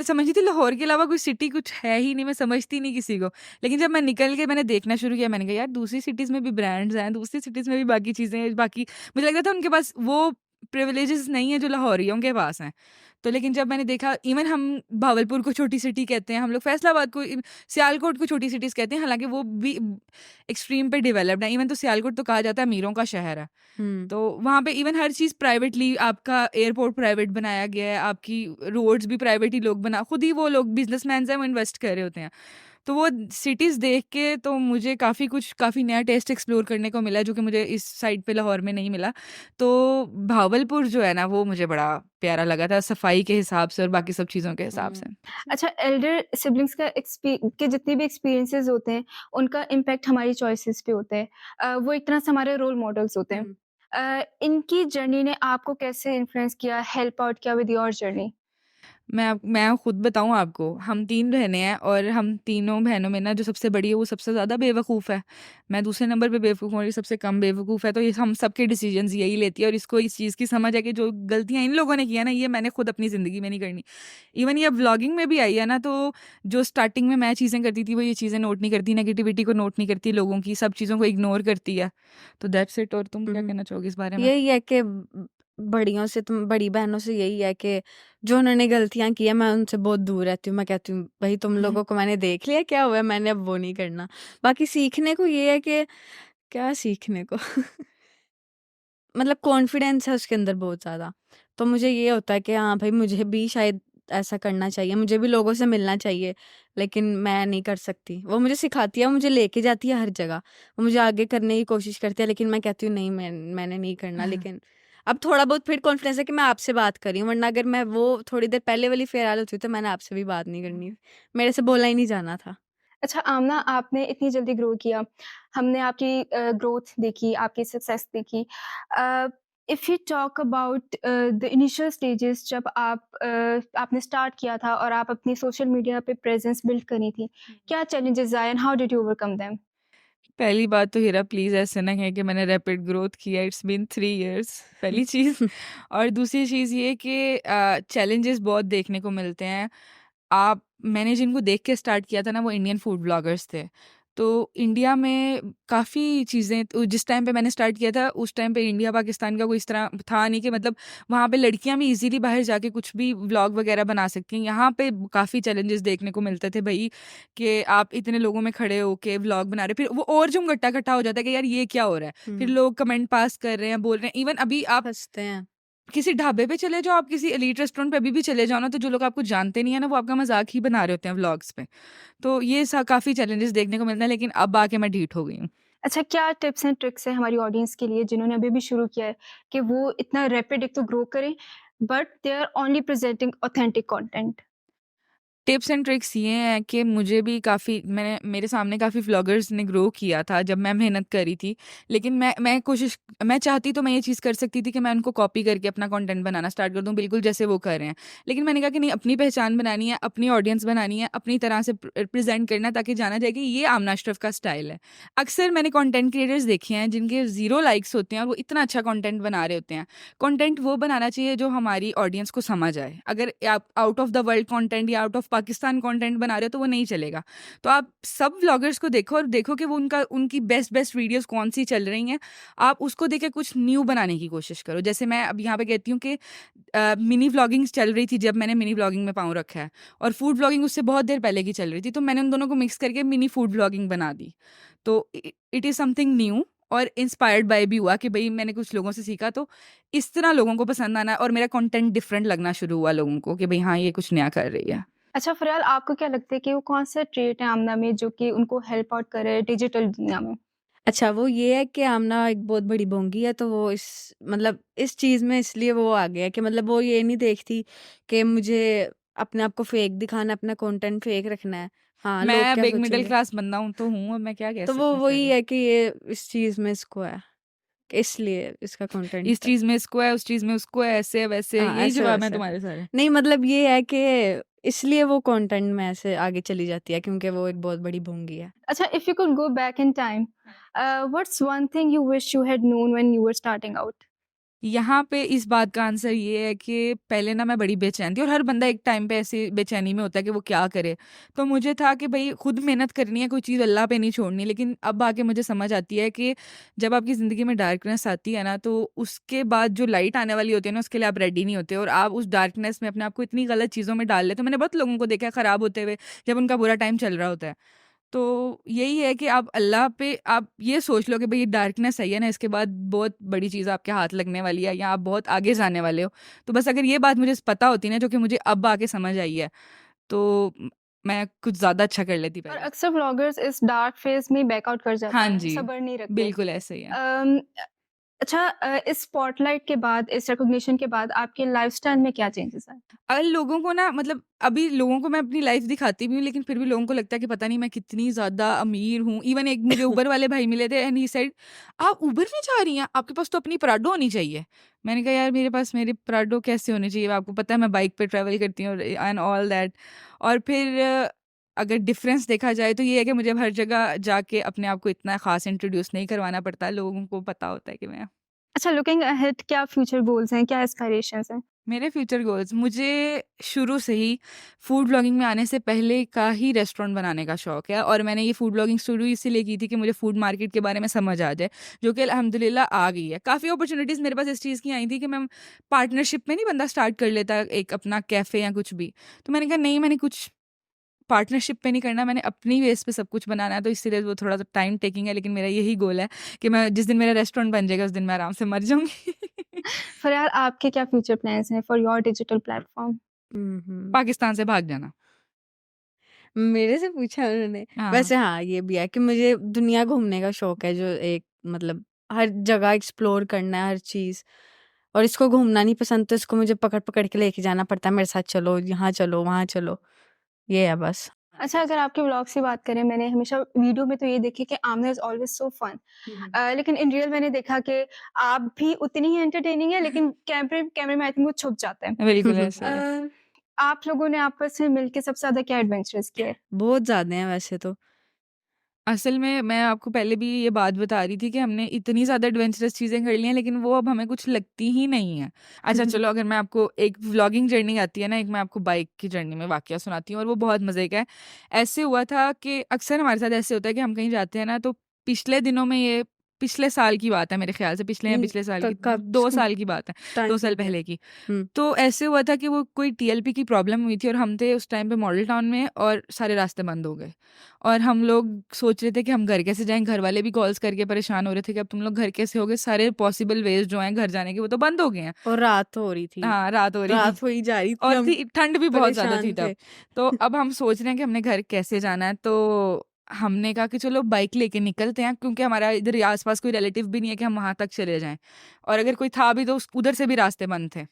समझ नहीं थी लाहौर के अलावा कोई सिटी कुछ है ही नहीं, मैं समझती नहीं किसी को। लेकिन जब मैं निकल के मैंने देखना शुरू किया, मैंने कहा यार दूसरी सिटीज़ में भी ब्रांड्स हैं, दूसरी सिटीज़ में भी बाकी चीज़ें हैं, बाकी मुझे लग रहा था उनके पास वो प्रिविलेजेस नहीं है जो लाहौरियों के पास हैं। तो लेकिन जब मैंने देखा, इवन हम भावलपुर को छोटी सिटी कहते हैं, हम लोग फैसलाबाद को सियालकोट को छोटी सिटीज़ कहते हैं, हालाँकि वो भी एक्सट्रीम पे डेवलप्ड है। इवन तो सियालकोट तो कहा जाता है अमीरों का शहर है। हुँ। तो वहाँ पे इवन हर चीज़ प्राइवेटली, आपका एयरपोर्ट प्राइवेट बनाया गया है, आपकी रोड्स भी प्राइवेट ही लोग बना, खुद ही वो लोग बिज़नेसमैन्स हैं, वो इन्वेस्ट कर रहे होते हैं। तो वो सिटीज़ देख के तो मुझे काफ़ी नया टेस्ट एक्सप्लोर करने को मिला, जो कि मुझे इस साइड पे लाहौर में नहीं मिला। तो भावलपुर जो है ना, वो मुझे बड़ा प्यारा लगा था सफाई के हिसाब से और बाकी सब चीज़ों के हिसाब से। अच्छा, एल्डर सिबलिंग्स का के जितने भी एक्सपीरियंसेस होते हैं, उनका इम्पैक्ट हमारी चॉइसेस पे होता है। वो एक तरह से हमारे रोल मॉडल्स होते हैं। हुँ। इनकी जर्नी ने आपको कैसे इन्फ्लुएंस किया, हेल्प आउट किया विद योर जर्नी? मैं खुद बताऊँ आपको, हम 3 बहनें हैं और हम तीनों बहनों में ना जो सबसे बड़ी है वो सबसे ज़्यादा बेवकूफ़ है। मैं दूसरे नंबर पे बेवकूफ़ हूँ और ये सबसे कम बेवकूफ़ है, तो ये हम सबके डिसीज़न्स यही लेती है और इसको इस चीज़ की समझ है कि जो गलतियाँ इन लोगों ने की है ना, ये मैंने खुद अपनी ज़िंदगी में नहीं करनी। इवन ये व्लॉगिंग में भी आई है ना, तो जो स्टार्टिंग में मैं चीज़ें करती थी, वो ये चीज़ें नोट नहीं करती, नेगेटिविटी को नोट नहीं करती, लोगों की सब चीज़ों को इग्नोर करती है। तो दैट्स इट। और तुम क्या हुँ। कहना चाहोगी इस बारे में? यही है कि बड़ियों से बड़ी बहनों से यही है कि जो उन्होंने गलतियाँ की है, मैं उनसे बहुत दूर रहती हूँ। मैं कहती हूँ, भई तुम लोगों को मैंने देख लिया, क्या हुआ है, मैंने अब वो नहीं करना। बाकी सीखने को ये है कि क्या सीखने को मतलब कॉन्फिडेंस है उसके अंदर बहुत ज़्यादा। तो मुझे ये होता है कि हाँ भाई, मुझे भी शायद ऐसा करना चाहिए, मुझे भी लोगों से मिलना चाहिए, लेकिन मैं नहीं कर सकती। वो मुझे सिखाती है, वो मुझे लेके जाती है हर जगह। वो मुझे आगे करने की कोशिश करती है, लेकिन मैं कहती हूँ नहीं, मैंने नहीं करना। लेकिन अब थोड़ा बहुत फिर कॉन्फिडेंस है कि मैं आपसे बात कर रही हूँ, वरना अगर मैं वो थोड़ी देर पहले वाली फ़िलहाल होती तो मैंने आपसे भी बात नहीं करनी। मेरे से बोला ही नहीं जाना था। अच्छा आमना, आपने इतनी जल्दी ग्रो किया, हमने आपकी ग्रोथ देखी, आपकी सक्सेस देखी। If you talk about the initial stages, जब आपने स्टार्ट किया था और आप अपनी सोशल मीडिया पे प्रेज़ेंस बिल्ड करी थी, क्या चैलेंजेस आए and how did you overcome them? पहली बात तो हीरा प्लीज़ ऐसे ना कहें कि मैंने रैपिड ग्रोथ किया, इट्स बीन 3 इयर्स, पहली चीज़। और दूसरी चीज़ ये कि चैलेंजेस बहुत देखने को मिलते हैं। मैंने जिनको देख के स्टार्ट किया था ना, वो इंडियन फूड ब्लॉगर्स थे। तो इंडिया में काफ़ी चीज़ें, तो जिस टाइम पे मैंने स्टार्ट किया था, उस टाइम पे इंडिया पाकिस्तान का कोई इस तरह था नहीं कि मतलब वहाँ पे लड़कियाँ भी इज़ीली बाहर जाके कुछ भी व्लॉग वगैरह बना सकती हैं। यहाँ पे काफ़ी चैलेंजेस देखने को मिलते थे भई, कि आप इतने लोगों में खड़े होके व्लॉग बना रहे हो, फिर वो और जो गट्टा-गट्टा हो जाता है कि यार ये क्या हो रहा है? फिर हुँ, लोग कमेंट पास कर रहे हैं, बोल रहे हैं। इवन अभी आप हँसते हैं। किसी ढाबे पे चले जाओ, आप किसी एलीट रेस्टोरेंट पे अभी भी चले जाओ ना, तो जो लोग आपको जानते नहीं है ना, वो आपका मज़ाक ही बना रहे होते हैं व्लॉग्स पे। तो ये काफ़ी चैलेंजेस देखने को मिलते हैं, लेकिन अब आके मैं ढीठ हो गई हूँ। अच्छा, क्या टिप्स एंड ट्रिक्स हैं हमारी ऑडियंस के लिए जिन्होंने अभी भी शुरू किया है कि वो इतना रैपिड एक तो ग्रो करें, but they are only presenting authentic content? Tips and tricks ये हैं कि मुझे भी मेरे सामने काफ़ी व्लॉगर्स ने ग्रो किया था जब मैं मेहनत करी थी। लेकिन मैं चाहती तो मैं ये चीज़ कर सकती थी कि मैं उनको कॉपी करके अपना कंटेंट बनाना स्टार्ट कर दूँ, बिल्कुल जैसे वो कर रहे हैं। लेकिन मैंने कहा कि नहीं, अपनी पहचान बनानी है, अपनी ऑडियंस बनानी है, अपनी तरह से प्रेज़ेंट करना है, ताकि जाना जाए कि ये आमना अशरफ का स्टाइल है। अक्सर मैंने कंटेंट क्रिएटर्स देखे हैं जिनके 0 लाइक्स होते हैं और वो इतना अच्छा कंटेंट बना रहे होते हैं। कंटेंट वो बनाना चाहिए जो हमारी ऑडियंस को समझ आए। अगर आप out of the world content या आउट ऑफ पाकिस्तान कंटेंट बना रहे हो, तो वो नहीं चलेगा। तो आप सब व्लॉगर्स को देखो और देखो कि वो उनकी बेस्ट बेस्ट वीडियोज़ कौन-सी चल रही हैं। आप उसको देख के कुछ न्यू बनाने की कोशिश करो। जैसे मैं अब यहाँ पे कहती हूँ कि मिनी व्लॉगिंग्स चल रही थी जब मैंने मिनी व्लॉगिंग में पाँव रखा है, और फूड व्लॉगिंग उससे बहुत देर पहले की चल रही थी। तो मैंने उन दोनों को मिक्स करके मिनी फूड व्लॉगिंग बना दी। तो इट इज़ समथिंग न्यू, और इंस्पायर्ड बाय भी हुआ कि भई मैंने कुछ लोगों से सीखा, तो इस तरह लोगों को पसंद आना और मेरा कंटेंट डिफरेंट लगना शुरू हुआ लोगों को कि भई हाँ, ये कुछ नया कर रही है। अच्छा फ़िलहाल आपको क्या लगता है कि वो कौन-सा ट्रेट है आमना में जो कि उनको हेल्प आउट करे डिजिटल दुनिया में? अच्छा, वो ये है कि आमना एक बहुत बड़ी भोंगी है, तो वो इस चीज़ में इसलिए वो आ गया है कि मतलब वो ये नहीं देखती कि मुझे अपने आप को फेक दिखाना है, अपना कंटेंट फेक रखना है। हाँ, मैं लोग अब क्या एक मिडल सोचेंगे? क्लास बंदा हूँ तो हूँ, अब मैं क्या कह तो वो सकती हूँ इसके वही आगे। है कि ये इस चीज़ में इसको है, कि इसलिए इसका इस कंटेंट है। चीज़ में इसको है, उस चीज़ में उसको है, ऐसे है, वैसे है, हाँ, यही जवाब हैं ऐसे-वैसे। तुम्हारे सारे। नहीं मतलब ये है कि इसलिए वो कंटेंट में ऐसे आगे चली जाती है, क्योंकि वो एक बहुत बड़ी भोंगी है। अच्छा, if you could go back in time, what's one thing you wish you had known when you were starting out? यहाँ पे इस बात का आंसर ये है कि पहले ना मैं बड़ी बेचैन थी, और हर बंदा एक टाइम पे ऐसी बेचैनी में होता है कि वो क्या करे। तो मुझे था कि भई खुद मेहनत करनी है, कोई चीज़ अल्लाह पे नहीं छोड़नी। लेकिन अब आके मुझे समझ आती है कि जब आपकी ज़िंदगी में डार्कनेस आती है ना, तो उसके बाद जो लाइट आने वाली होती है ना, उसके लिए आप रेडी नहीं होते, और आप उस डार्कनेस में अपने आप को इतनी गलत चीज़ों में डाल लेते हो। मैंने बहुत लोगों को देखा है खराब होते हुए, जब उनका बुरा टाइम चल रहा होता है। तो यही है कि आप अल्लाह पे आप ये सोच लो कि भई ये डार्कनेस आई है ना, इसके बाद बहुत बड़ी चीज़ आपके हाथ लगने वाली है, या आप बहुत आगे जाने वाले हो। तो बस अगर ये बात मुझे पता होती ना, जो कि मुझे अब आके समझ आई है, तो मैं कुछ ज़्यादा अच्छा कर लेती और पहले। अक्सर व्लॉगर्स इस डार्क फेज़ में बैकआउट कर हाँ जाते हैं, जी, सब्र नहीं रखते। बिल्कुल ऐसे ही है। अच्छा, इस स्पॉटलाइट के बाद, इस रिकॉग्निशन के बाद आपके लाइफ़स्टाइल में क्या चेंजेस आए? लोगों को ना, मतलब अभी लोगों को मैं अपनी लाइफ दिखाती भी हूँ, लेकिन फिर भी लोगों को लगता है कि पता नहीं मैं कितनी ज़्यादा अमीर हूँ। इवन एक मुझे उबर वाले भाई मिले थे, एंड ही सेड, "आप उबर में जा रही हैं? आपके पास तो अपनी प्राडो होनी चाहिए।" मैंने कहा, "यार मेरे पास मेरी प्राडो कैसे होनी चाहिए? आपको पता है मैं बाइक पे ट्रैवल करती हूँ एंड ऑल दैट।" और फिर अगर डिफरेंस देखा जाए तो ये है कि मुझे अब हर जगह जाके अपने आप को इतना ख़ास इंट्रोड्यूस नहीं करवाना पड़ता। लोगों को पता होता है कि मैं। अच्छा, लुकिंग अहेड क्या फ्यूचर गोल्स हैं, क्या एस्पायरेशंस हैं? मेरे फ्यूचर गोल्स, मुझे शुरू से ही फूड ब्लॉगिंग में आने से पहले का ही रेस्टोरेंट बनाने का शौक है, और मैंने ये फूड ब्लॉगिंग शुरू इसीलिए की थी कि मुझे फूड मार्केट के बारे में समझ आ जाए, जो कि अल्हम्दुलिल्लाह आ गई है। काफ़ी अपॉर्चुनिटीज़ मेरे पास इस चीज़ की आई थी कि मैं पार्टनरशिप में नहीं बंदा स्टार्ट कर लेता एक अपना कैफ़े या कुछ भी। तो मैंने कहा नहीं, मैंने कुछ पार्टनरशिप पे नहीं करना, मैंने अपनी बेस पे सब कुछ बनाना है, तो इसीलिए वो थोड़ा-सा टाइम टेकिंग है, लेकिन मेरा यही गोल है कि मैं जिस दिन मेरा रेस्टोरेंट बन जाएगा, उस दिन मैं आराम से मर जाऊँगी। फरयाद, आपके क्या फ्यूचर प्लान्स हैं फॉर योर डिजिटल प्लेटफॉर्म? हुँ, हुँ। पाकिस्तान से भाग जाना। मेरे से पूछा उन्होंने। हाँ। वैसे हाँ, ये भी है कि मुझे दुनिया घूमने का शौक है, जो एक मतलब हर जगह एक्सप्लोर करना है, हर चीज़। और इसको घूमना नहीं पसंद, तो इसको मुझे पकड़-पकड़ के लेके जाना पड़ता है, मेरे साथ चलो, यहाँ चलो, वहाँ चलो। ये है बस। अच्छा, अगर आपके व्लॉग्स की बात करें, मैंने हमेशा वीडियो में तो ये देखी कि आमना इज़ ऑलवेज़ सो फन। हुँ, हुँ। लेकिन इन रियल मैंने देखा कि आप भी उतनी ही एंटरटेनिंग हैं, लेकिन कैमरे कैमरे में आई थिंक वो छुप जाते हैं। बिल्कुल ऐसे ही है। आप लोगों ने आपस में मिलके सबसे ज़्यादा क्या एडवेंचरस किया है? बहुत ज़्यादा हैं वैसे तो। असल में मैं आपको पहले भी ये बात बता रही थी कि हमने इतनी ज़्यादा एडवेंचरस चीज़ें कर ली हैं, लेकिन वो अब हमें कुछ लगती ही नहीं है। अच्छा चलो, अगर मैं आपको एक व्लॉगिंग जर्नी आती है ना, एक मैं आपको बाइक की जर्नी में वाक़या सुनाती हूँ, और वो बहुत मज़े का है। ऐसे हुआ था कि अक्सर हमारे साथ ऐसे होता है कि हम कहीं जाते हैं ना, तो पिछले दिनों में ये पिछले साल की बात है मेरे ख़्याल से, पिछले या हुँ, पिछले साल की, क कब 2 साल की बात है, 2 टाइम हो साल गया। पहले की। हुँ। तो ऐसे हुआ था कि वो कोई टीएलपी की प्रॉब्लम हुई थी, और हम थे उस टाइम पे मॉडल टाउन में, और सारे रास्ते बंद हो गए। और हम लोग सोच रहे थे कि हम घर कैसे जाएँ, घर वाले भी कॉल्स करके परेशान हो रहे थे कि अब तुम लोग घर कैसे होगे? सारे पॉसिबल वेज़ जो हैं घर जाने के, वो तो बंद हो गए हैं। और रात हो रही थी। हाँ, रात हो रही थी, रात हो ही जा रही थी, और हम थी ठंड भी बहुत ज़्यादा थी परेशान तब। थे। तो अब हम सोच रहे हैं कि हमने घर कैसे जाना है, तो हमने कहा कि चलो बाइक लेके निकलते हैं, क्योंकि हमारा इधर आस-पास कोई रिलेटिव भी नहीं है कि हम वहाँ तक चले जाएँ, और अगर कोई था भी तो उस उधर से भी रास्ते बंद थे।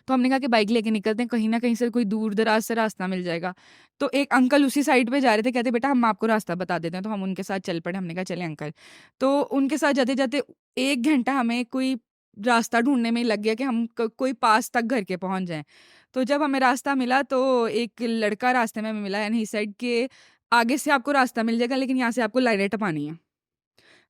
तो हमने कहा कि बाइक लेके निकलते हैं, कहीं न कहीं से कोई दूर-दराज से रास्ता मिल जाएगा। तो एक अंकल उसी साइड पे जा रहे थे, कहते बेटा हम आपको रास्ता बता देते हैं, तो हम उनके साथ चल पड़े। हमने कहा चलें अंकल। तो उनके साथ जाते-जाते 1 घंटा हमें कोई रास्ता ढूँढने में ही लग गया कि हम क कोई पास तक घर के पहुँच जाएँ। तो जब हमें रास्ता मिला, तो एक लड़का रास्ते में हमें मिला, एंड ही सेड कि आगे से आपको रास्ता मिल जाएगा, लेकिन यहाँ से आपको लाइनें टपानी है।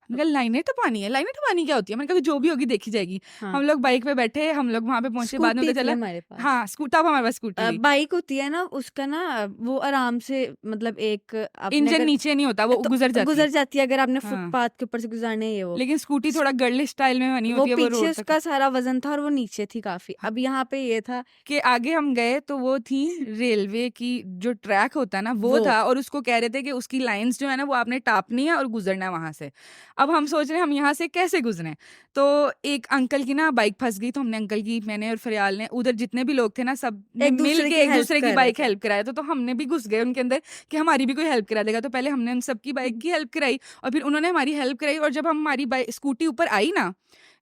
मैंने कहा लाइनें टपानी है? लाइनें टपानी क्या होती है? मैंने कहा जो भी होगी देखी जाएगी। हाँ, हम लोग बाइक पे बैठे, हम लोग वहाँ पे पहुँचे, बाद में स्कूटी पता थी चला। हमारे पास। हाँ, तब हमारे पास स्कूटी थी। बाइक होती है ना, उसका ना वो आराम से मतलब एक आपने इंजन अगर नीचे नहीं होता, वो गुज़र तो जाती है। गुज़र जाती है, अगर आपने हाँ, फुटपाथ के ऊपर से गुज़रना है, ये वो। लेकिन स्कूटी स थोड़ा गर्लिश स्टाइल में बनी वो होती है, वो पीछे रोड तक। उसका सारा वज़न था और वो नीचे थी काफ़ी। अब यहाँ पे ये था के आगे हम गए तो वो थी रेलवे की जो ट्रैक होता है ना, वो वो था, और उसको कह रहे थे कि उसकी लाइन्स जो है ना, वो आपने टापनी है और गुज़रना है वहाँ से। अब हम सोच रहे हैं हम यहाँ से कैसे गुज़रें? तो एक अंकल की ना बाइक फँस गई, तो हमने अंकल की, मैंने और फ़रियाल ने, उधर जितने भी लोग थे ना, सब ने मिल एक-दूसरे के की हेल्प एक-दूसरे की कर रहे बाइक थे। हेल्प कराया। तो हमने भी घुस गए उनके अंदर कि हमारी भी कोई हेल्प करा देगा। तो पहले हमने उन सबकी बाइक की हेल्प कराई, और फिर उन्होंने हमारी हेल्प कराई, और जब हम हमारी स्कूटी ऊपर आई ना,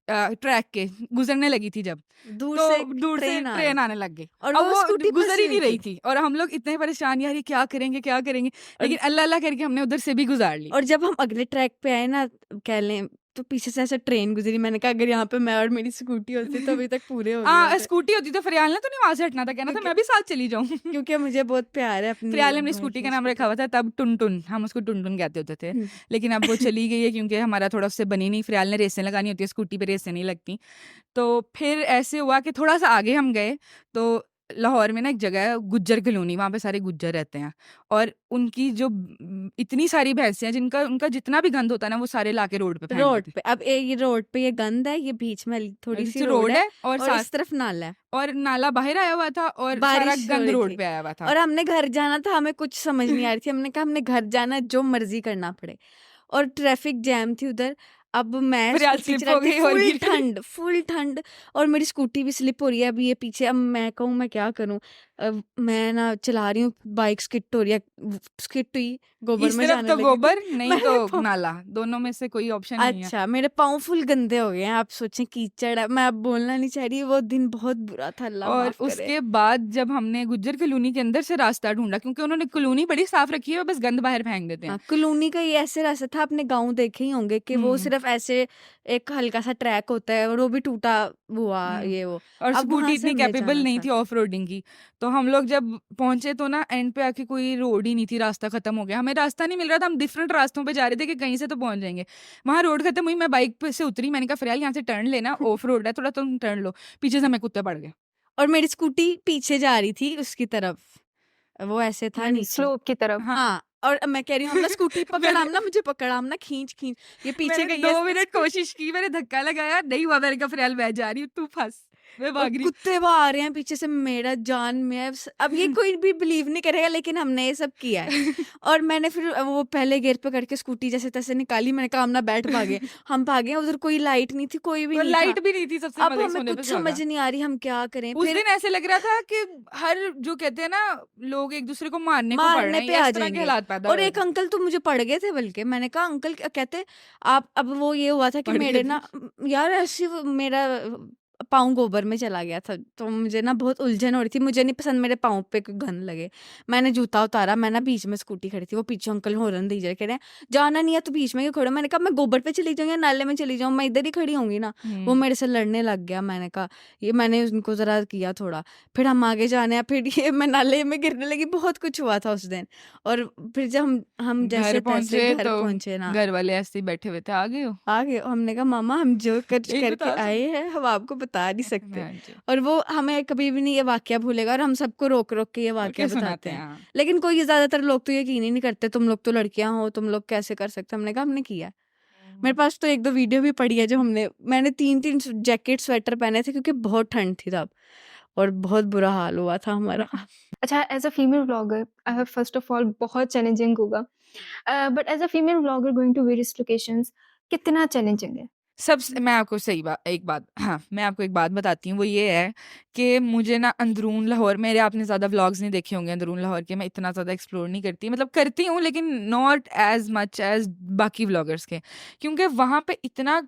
ट्रैक के गुज़रने लगी थी जब, दूर से तो एक दूर से ट्रेन आ रही ट्रेन थी आने लग गई। और अब वो वो स्कूटी गुज़र फँसी ही हुई नहीं रही थी। थी, और हम लोग इतने परेशान, यार ये क्या करेंगे, क्या करेंगे? और लेकिन अल्लाह-अल्लाह करके हमने उधर से भी गुज़ार ली। और जब हम अगले ट्रैक पे आए ना, कह लें तो पीछे से ऐसे ट्रेन गुजरी, मैंने कहा अगर यहाँ पे मैं और मेरी स्कूटी होती तो अभी तक पूरे हो गए होते। स्कूटी होती तो फ़रियाल ने तो नहीं वहाँ से हटना था, कहना था क्योंकि मैं भी साथ चली जाऊँ। क्योंकि मुझे बहुत प्यार है अपनी फ़रियाल ने अपनी भाई स्कूटी की का नाम स्कूटी। रखा हुआ था तब टुनटुन, हम उसको टुनटुन कहते होते थे। हम्म, लेकिन अब वो चली गई है क्योंकि हमारा थोड़ा उससे बनी नहीं, फ़रियाल ने रेसें लगानी होती है, स्कूटी पे रेसें नहीं लगती। तो फिर ऐसे हुआ कि थोड़ा-सा आगे हम गए, तो लाहौर में ना एक जगह है गुज्जर कॉलोनी, वहाँ पे सारे गुज्जर रहते हैं और उनकी जो इतनी सारी भैंसें हैं जिनका उनका जितना भी गंद होता है ना, वो सारे लाके रोड पे फेंक रोड देते पे अब ये रोड पे ये गंद है, ये बीच में थोड़ी सी हैं। रोड है है और और साथ इस तरफ नाला है, और नाला बाहर आया हुआ था और सारा बारिश हो गंद रही रोड थी पे आया हुआ था। और हमने घर जाना था, हमें कुछ समझ नहीं आ रही थी, हमने कहा हमने घर जाना है, जो मर्जी करना पड़े। और ट्रैफिक जैम थी उधर। अब मैं फ़रियाल स्कूटी स्लिप चला हो रही थी, गई और गिर गई। फुल ठंड और मेरी स्कूटी भी स्लिप हो रही है। अब ये पीछे, अब मैं कहूँ मैं क्या करूँ? अब मैं ना चला रही हूँ, बाइक स्किट हो रही है, स्किट हुई, गोबर इस में तरफ जाने तो लगी थी। गोबर, नहीं तो मैंने नाला, दोनों में से कोई ऑप्शन नहीं है। अच्छा, मेरे पाँव फुल गंदे हो गए हैं, आप सोचें कीचड़ है, मैं अब बोलना नहीं चाह रही, वो दिन बहुत बुरा था, अल्लाह और माफ़ करे। उसके बाद जब हमने गुज्जर कॉलोनी के अंदर से रास्ता ढूँढा क्योंकि उन्होंने कॉलोनी बड़ी साफ रखी है, बस गंद बाहर फेंक देते हैं। हाँ, कॉलोनी का ये ऐसे रास्ता था, आपने गाँव देखे ही होंगे कि वो हुँ, सिर्फ़ ऐसे एक हल्का-सा ट्रैक होता है और वो भी टूटा हुआ हुँ। ये वो। और अब स्कूटी वहाँ से इतनी हमने कैपेबल जाना नहीं था। थी ऑफ रोडिंग की। तो हम लोग जब पहुँचे तो ना एंड पे आके कोई रोड ही नहीं थी, रास्ता खत्म हो गया। हमें रास्ता नहीं मिल रहा था, हम डिफरेंट रास्तों पे जा रहे थे कि कहीं से तो पहुँच जाएँगे। वहाँ रोड खत्म हुई, मैं बाइक पे से उतरी, मैंने कहा फ़रियाल यहाँ से टर्न लेना, ऑफ रोड है, थोड़ा तुम टर्न लो। पीछे से हमें कुत्ते पड़ गए। और मेरी स्कूटी पीछे जा रही थी उसकी तरफ, वो ऐसे था नीचे। स्लोप की तरफ। हाँ। हाँ, और मैं कह रही हूँ, "हमना स्कूटी पकड़, मैंने आमना मुझे पकड़, आमना खींच-खींच।" ये पीछे मैंने गई है 2 मिनट स्कूटी। कोशिश की, मैंने धक्का लगाया, नहीं हुआ, मैंने कहा फ़रियाल मैं जा रही हूँ, तू फँस। मैं और भाग रही हूँ। कुत्ते वो आ रहे हैं पीछे से, मेरा जान में अब ये कोई भी बिलीव नहीं करेगा, लेकिन हमने ये सब किया है। और मैंने फिर वो पहले गियर पे करके स्कूटी जैसे तैसे निकाली, मैंने कहा हमना बैठ, भागे। हम भागे, उधर कोई लाइट नहीं थी, कोई भी और नहीं था। लाइट भी नहीं थी सबसे अब मज़े हमें सोने पे कुछ सुहागा। समझ नहीं आ रही हम क्या करें? उस फिर दिन ऐसे लग रहा था कि हर जो कहते हैं ना लोग एक-दूसरे को मारने को पड़ रहे मारने हैं, पे या आ इस तरह के जाएँगे। हालात पैदा हो और रहे एक थे। अंकल तो मुझे पड़ गए थे, बल्कि मैंने कहा अंकल क्या कहते आप? अब वो ये हुआ था कि पड़ गए मेरे थे। ना यार ऐसे मेरा पाँव गोबर में चला गया था, तो मुझे ना बहुत उलझन हो रही थी, मुझे नहीं पसंद मेरे पाँव पे कोई गंद लगे। मैंने जूता उतारा, मैं ना बीच में स्कूटी खड़ी थी, वो पीछे अंकल हॉर्न दे रहे, कह रहे हैं जाना नहीं है तो बीच में क्यों खड़े हो? मैंने कहा मैं गोबर पे चली जाऊँ या नाले में चली जाऊँ, मैं इधर ही खड़ी होंगी ना। वो हुँ। मेरे से लड़ने लग गया, मैंने कहा ये, मैंने उनको ज़रा किया थोड़ा। फिर हम आगे जाने हैं, फिर ये मैं नाले में गिरने लगी, बहुत कुछ हुआ था उस दिन। और फिर जब हम घर जैसे-तैसे पहुँचे घर तो पहुँचे ना, घर वाले ऐसे ही बैठे हुए थे, "आ गए हो?" आ गए, हमने कहा मामा हम जो कुछ नहीं करके बता आए सकते। हैं हम आपको बता नहीं सकते। हाँ जी। और वो हमें कभी भी नहीं ये वाकया भूलेगा, और हम सबको रोक-रोक के ये वाकया ओके बताते सुनाते हैं, हैं। हाँ। लेकिन कोई ज़्यादातर लोग तो यकीन ही नहीं करते, तुम लोग तो लड़कियाँ हो, तुम लोग कैसे कर सकते हो? हमने कहा हमने किया है। मेरे हुँ। पास तो 1-2 वीडियो भी पड़ी है जो मैंने 3-3 जैकेट, स्वेटर पहने थे क्योंकि बहुत ठंड थी तब, और बहुत बुरा हाल हुआ था हमारा। अच्छा, as a female vlogger first of all बहुत चैलेंजिंग होगा। But as a female vlogger going to various locations कितना चैलेंजिंग है? मैं आपको एक बात हाँ, मैं आपको एक बात बताती हूँ, वो ये है कि मुझे ना अंदरून लाहौर, मेरे आपने ज़्यादा व्लॉग्स नहीं देखे होंगे अंदरून लाहौर के, मैं इतना ज़्यादा एक्सप्लोर नहीं करती, मतलब करती हूँ लेकिन नॉट एज़ मच एज़ बाकी व्लॉगर्स के। क्योंकि वहाँ पे इतना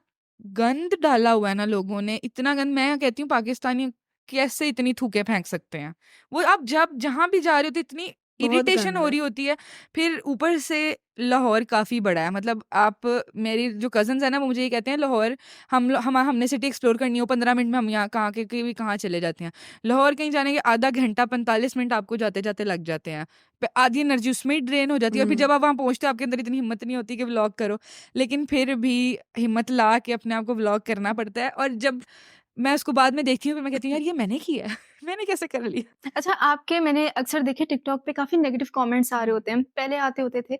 गंद डाला हुआ है ना लोगों ने, इतना गंद, मैं कहती हूँ पाकिस्तानी कैसे इतनी थूकें फेंक सकते हैं? वो आप जब जहाँ भी जा रहे हो तो इतनी बहुत इरिटेशन गंद हो है। रही होती है। फिर ऊपर से लाहौर काफ़ी बड़ा है, मतलब आप, मेरी जो कज़िन्स हैं ना, वो मुझे ये कहते हैं लाहौर, हमने सिटी एक्सप्लोर करनी हो 15 मिनट में हम यहाँ कहाँ के भी कहाँ चले जाते हैं। लाहौर कहीं जाने के आधा घंटा 45 मिनट आपको जाते-जाते लग जाते हैं। आधी एनर्जी उसमें ही ड्रेन हो जाती है और फिर हुँ। जब आप वहाँ पहुँचते हो आपके अंदर इतनी हिम्मत नहीं होती कि व्लॉग करो। लेकिन फिर भी हिम्मत ला के अपने आप को व्लॉग करना पड़ता है, और जब मैं उसको बाद में देखती हूँ फिर मैं कहती हूँ यार ये मैंने किया है। मैंने कैसे कर लिया? अच्छा, आपके मैंने अक्सर देखे टिकटॉक पे काफ़ी नेगेटिव कमेंट्स आ रहे होते हैं, पहले आते होते थे।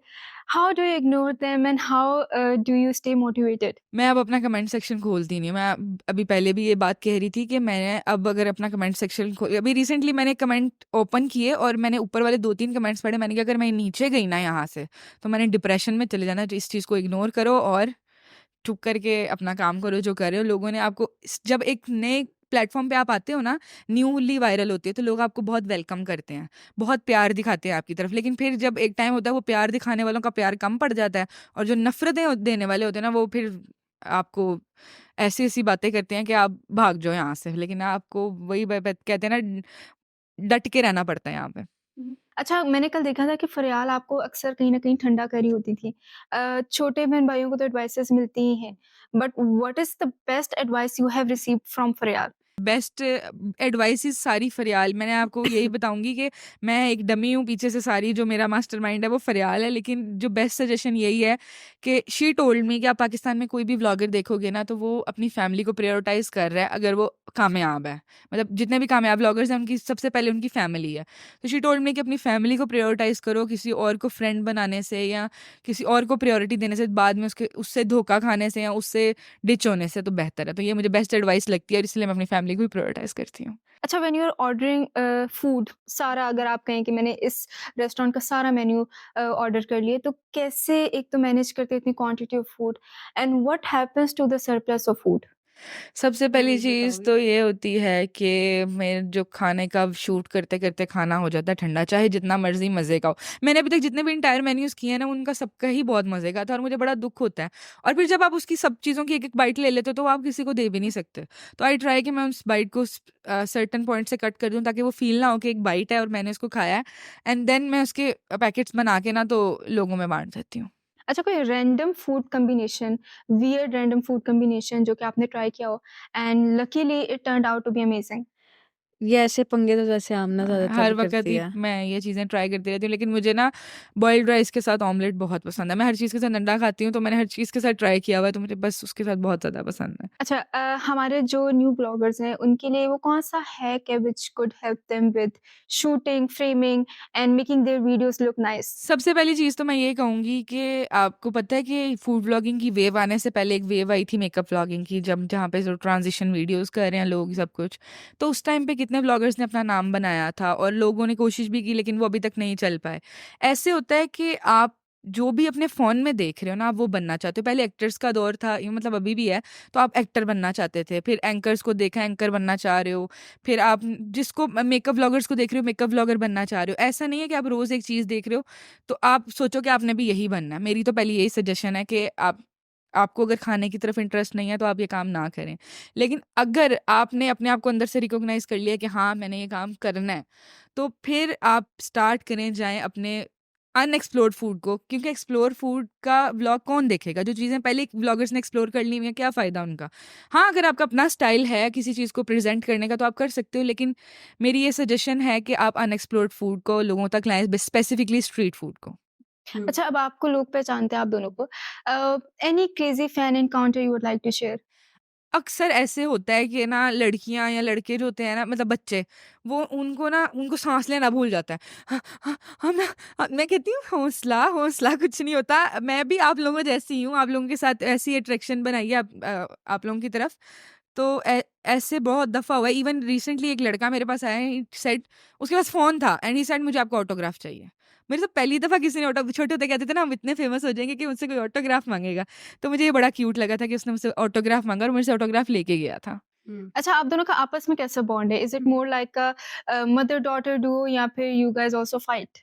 How do you ignore them and how do you stay motivated? मैं अब अपना कमेंट सेक्शन खोलती नहीं हूँ। मैं अभी पहले भी ये बात कह रही थी कि मैं अब अगर अपना कमेंट सेक्शन अभी रिसेंटली मैंने कमेंट ओपन किए और मैंने ऊपर वाले 2-3 कमेंट्स पढ़े। मैंने कहा अगर मैं नीचे गई ना यहाँ से, तो मैंने डिप्रेशन में चले जाना। तो इस चीज़ को इग्नोर करो और चुप करके अपना काम करो जो कर रहे हो। लोगों ने आपको जब एक नए प्लेटफ़ॉर्म पे आप आते हो ना, न्यूली वायरल होती है, तो लोग आपको बहुत वेलकम करते हैं, बहुत प्यार दिखाते हैं आपकी तरफ। लेकिन फिर जब एक टाइम होता है, वो प्यार दिखाने वालों का प्यार कम पड़ जाता है और जो नफ़रतें देने वाले होते हैं ना, वो फिर आपको ऐसी-ऐसी बातें करते हैं कि आप भाग जाओ यहाँ से। लेकिन आपको वही ब ब कहते हैं ना, डट के रहना पड़ता है यहाँ पे। अच्छा, मैंने कल देखा था कि फ़रियाल आपको अक्सर कहीं न कहीं ठंडा कर रही होती थी। छोटे बहन-भाइयों को तो एडवाइसेज़ मिलती ही हैं, but what is the best advice you have received from Fariyal? Best advices सारी फ़रियाल। मैंने आपको यही बताऊँगी कि मैं एक डमी हूँ, पीछे से सारी जो मेरा मास्टरमाइंड है वो फ़रियाल है, लेकिन जो बेस्ट सजेशन यही है कि शी टोल्ड मी कि आप पाकिस्तान में कोई भी व्लॉगर देखोगे ना, तो वो अपनी फैमिली को प्रायोरिटाइज़ कर रहा है अगर वो कामयाब है। मतलब जितने भी कामयाब व्लॉगर्स हैं, उनकी सबसे पहले उनकी फैमिली है। तो शी टोल्ड मी कि अपनी फैमिली को प्रायोरिटाइज़ करो, किसी और को फ्रेंड बनाने से या किसी और को प्रायोरिटी देने से, बाद में उसके उससे धोखा खाने से या उससे डिच होने से तो बेहतर है। तो ये मुझे बेस्ट एडवाइस लगती है और इसलिए मैं अपनी फैमिली को भी प्रायोरिटाइज़ करती हूँ। अच्छा, when you are ordering food सारा, अगर आप कहें कि मैंने इस रेस्टोरेंट का सारा मेन्यू ऑर्डर कर लिए, तो कैसे एक तो मैनेज करते हैं इतनी quantity of food and what happens to the surplus of food? सबसे पहली वही चीज़ बताओगे। तो ये होती है कि मैं जो खाने का शूट करते-करते खाना हो जाता है ठंडा, चाहे जितना मर्ज़ी मज़े का हो। मैंने अभी तक जितने भी एंटायर मेन्यूज़ किए हैं ना, उनका सबका ही बहुत मज़े का था और मुझे बड़ा दुःख होता है। और फिर जब आप उसकी सब चीज़ों की एक-एक बाइट ले लेते हो, तो वो आप किसी को दे भी नहीं सकते। तो आई ट्राई कि मैं उस बाइट को सर्टेन पॉइंट से कट कर दूँ, ताकि वो फ़ील ना हो कि एक बाइट है और मैंने उसको खाया है, एंड देन मैं उसके पैकेट्स बना के ना तो लोगों में बाँट देती हूँ। अच्छा, कोई random food combination, weird random food combination जो कि आपने ट्राई किया हो and luckily it turned out to be amazing? ये ऐसे पंगे तो जैसे आमना हर ज़्यादातर वक़्त करती ही है। मैं ये चीज़ें ट्राई करती रहती हूँ, लेकिन मुझे ना बॉइल्ड राइस के साथ ऑमलेट बहुत पसंद है। मैं हर चीज़ के साथ अंडा खाती हूँ, तो मैंने हर चीज़ के साथ ट्राई किया हुआ है, तो मुझे बस उसके साथ बहुत ज़्यादा पसंद है। अच्छा, हमारे जो न्यू ब्लॉगर्स हैं उनके लिए वो कौन-सा हैक है which could help them with shooting, framing and making their videos look nice? सबसे पहली चीज़ तो मैं ये कहूँगी कि आपको पता है कि फूड व्लॉगिंग की वेव आने से पहले एक वेव आई थी मेकअप व्लॉगिंग की, जब जहाँ पे जो ट्रांज़िशन वीडियोज़ कर रहे हैं लोग सब कुछ। तो उस टाइम पे कितने व्लॉगर्स ने अपना नाम बनाया था और लोगों ने कोशिश भी की, लेकिन वो अभी तक नहीं चल पाए। ऐसे होता है कि आप जो भी अपने फ़ोन में देख रहे हो ना, आप वो बनना चाहते हो। पहले एक्टर्स का दौर था, ये मतलब अभी भी है, तो आप एक्टर बनना चाहते थे। फिर एंकर्स को देखा, एंकर बनना चाह रहे हो। फिर आप जिसको मेकअप व्लॉगर्स को देख रहे हो, मेकअप व्लॉगर बनना चाह रहे हो। ऐसा नहीं है कि आप रोज़ एक चीज़ देख रहे हो तो आप सोचो कि आपने भी यही बनना है। मेरी तो पहली यही सजेशन है कि आपको अगर खाने की तरफ इंटरेस्ट नहीं है तो आप ये काम ना करें। लेकिन अगर आपने अपने आप को अंदर से रिकॉग्नाइज़ कर लिया कि हाँ, मैंने ये काम करना है, तो फिर आप स्टार्ट करें जाएँ अपने अनएक्सप्लोर्ड फूड को, क्योंकि एक्सप्लोर फूड का व्लॉग कौन देखेगा? जो चीज़ें पहले व्लॉगर्स ने एक्सप्लोर कर ली हुई हैं, क्या फ़ायदा उनका? हाँ, अगर आपका अपना स्टाइल है किसी चीज़ को प्रेज़ेंट करने का तो आप कर सकते हो, लेकिन मेरी ये सजेशन है कि आप अनएक्सप्लोर्ड फूड को लोगों तक लाएँ, स्पेसिफिकली स्ट्रीट फूड को। हुँ। अच्छा, अब आपको लोग पहचानते हैं आप दोनों को। Any crazy fan encounter you would like to share? अक्सर ऐसे होता है कि ना लड़कियाँ या लड़के जो होते हैं ना, मतलब बच्चे, वो उनको साँस लेना भूल जाता है। हाँ, हाँ, हाँ, मैं कहती हूँ हौसला, हौसला कुछ नहीं होता। मैं भी आप लोगों जैसी ही हूँ, आप लोगों के साथ ऐसी अट्रैक्शन बनाई है आप लोगों की तरफ। तो ऐसे बहुत दफ़ा हुआ है। इवन रिसेंटली एक लड़का मेरे पास आया, ही सेड, उसके पास फ़ोन था एंड ही सेड मुझे आपका ऑटोग्राफ चाहिए। मेरे से पहली दफ़ा किसी ने छोटे होते कहते थे ना हम इतने फ़ेमस हो जाएँगे कि मुझसे कोई ऑटोग्राफ माँगेगा। तो मुझे ये बड़ा क्यूट लगा था कि उसने मुझसे ऑटोग्राफ माँगा और मुझसे ऑटोग्राफ लेके गया था। हुँ। अच्छा, आप दोनों का आपस में कैसा बॉन्ड है? Is it more like a mother daughter Duo या फिर यू गाइज़ आल्सो फाइट?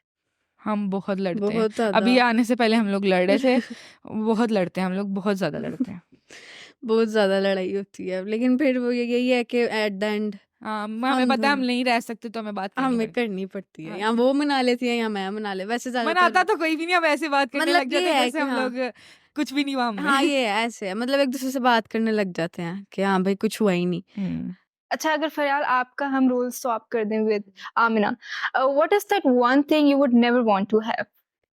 हम बहुत लड़ते हैं। बहुत ज़्यादा। अभी आने से पहले हम लोग लड़ रहे थे। बहुत लड़ते हैं हम लोग, बहुत ज़्यादा लड़ते हैं। बहुत ज़्यादा लड़ाई होती है, लेकिन फिर वो यही है कि एट द एंड हमें हम पता है हम दोनों नहीं रह सकते तो हमें बात करनी हमें पड़ती करनी पड़ती है, है। या वो मना लेती है या मैं मना ले, वैसे मनाता ज़्यादातर तो कोई भी नहीं, हम ऐसे बात करने लग मतलब जाते ये हैं है जैसे कि हम हाँ, लोग कुछ भी नहीं हुआ हम हाँ, में। ये है, ऐसे है, मतलब एक-दूसरे से बात करने लग जाते हैं कि हाँ भाई कुछ हुआ ही नहीं। हुँ। अच्छा, अगर फ़रयाल आपका हम रोल स्वैप कर दें with Amina, what is that one thing you would never want to have?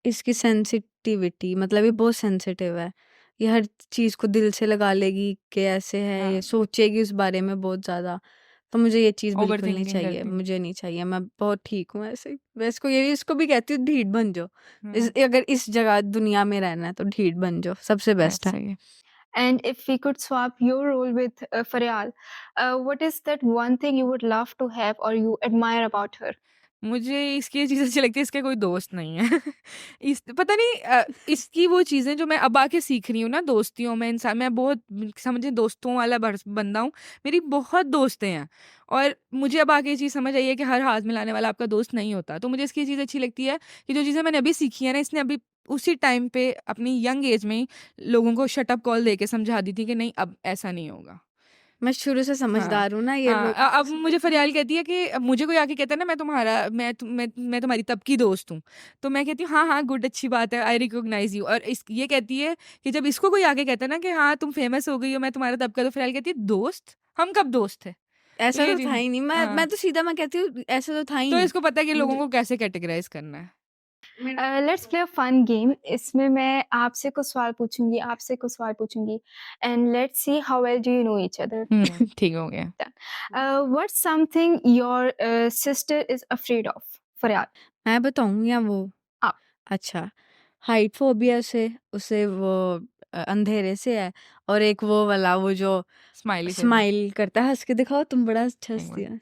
इसकी सेंसिटिविटी मतलब ये बहुत सेंसिटिव है। ये हर चीज़ को दिल से लगा लेगी कि ऐसे है, ये हाँ, सोचेगी उस बारे में बहुत ज़्यादा। तो मुझे ये चीज़ बिल्कुल नहीं ओवरथिंकिंग चाहिए, करती हूँ। मुझे नहीं चाहिए, मैं बहुत ठीक हूँ ऐसे ही। मैं इसको भी कहती हूँ ढीठ बन जाओ। हुँ, अगर इस जगह दुनिया में रहना है तो ढीठ बन जाओ, सबसे बेस्ट है। ऐसा ही है। And if we could swap your role with Faryal, what is that one thing you would love to have or you admire about her? मुझे इसकी ये चीज़ अच्छी लगती है, इसका कोई दोस्त नहीं है। पता नहीं इसकी वो चीज़ें जो मैं अब आके सीख रही हूँ ना दोस्तियों में, इंसान मैं बहुत समझिए दोस्तों वाला बंदा हूँ। मेरी बहुत दोस्तें हैं और मुझे अब आके ये चीज़ समझ आई है कि हर हाथ मिलाने वाला आपका दोस्त नहीं होता। तो मुझे इसकी ये चीज़ अच्छी लगती है कि जो चीज़ें मैंने अभी सीखी है ना, इसने अभी उसी टाइम पे अपनी यंग एज में ही लोगों को शट अप कॉल देके समझा दी थी कि नहीं अब ऐसा नहीं होगा। मैं शुरू से हाँ समझदार हूँ ना, ये हाँ लोग अब मुझे फरियाल कहती है कि अब मुझे कोई आके कहता है ना मैं तुम्हारी तब की दोस्त हूँ, तो मैं कहती हूँ हाँ हाँ गुड, अच्छी बात है, आई रिकॉग्नाइज यू। और इस ये कहती है कि जब इसको कोई आके कहता है ना कि हाँ तुम फेमस हो गई हो, मैं तुम्हारा तब का, तो फरियाल कहती है दोस्त, हम कब दोस्त थे? तो ऐसा ये तो था ही नहीं। हाँ मैं तो सीधा मैं कहती हूँ ऐसा तो था ही तो नहीं। इसको पता है कि लोगों मुझे को कैसे कैटेगराइज करना है। Let's play a fun game. इसमें मैं आपसे कुछ सवाल पूछूंगी, आपसे कुछ सवाल पूछूंगी, and let's see how well do you know each other. ठीक हो गया। What's something your sister is afraid of? फरियाद, मैं बताऊँ या वो? आप। अच्छा, हाइट फोबिया से, उसे वो अंधेरे से है, और एक वो वाला वो जो स्माइली फेस स्माइल करता है, हंस के दिखाओ, तुम बड़ा अच्छा एक हंसती बार।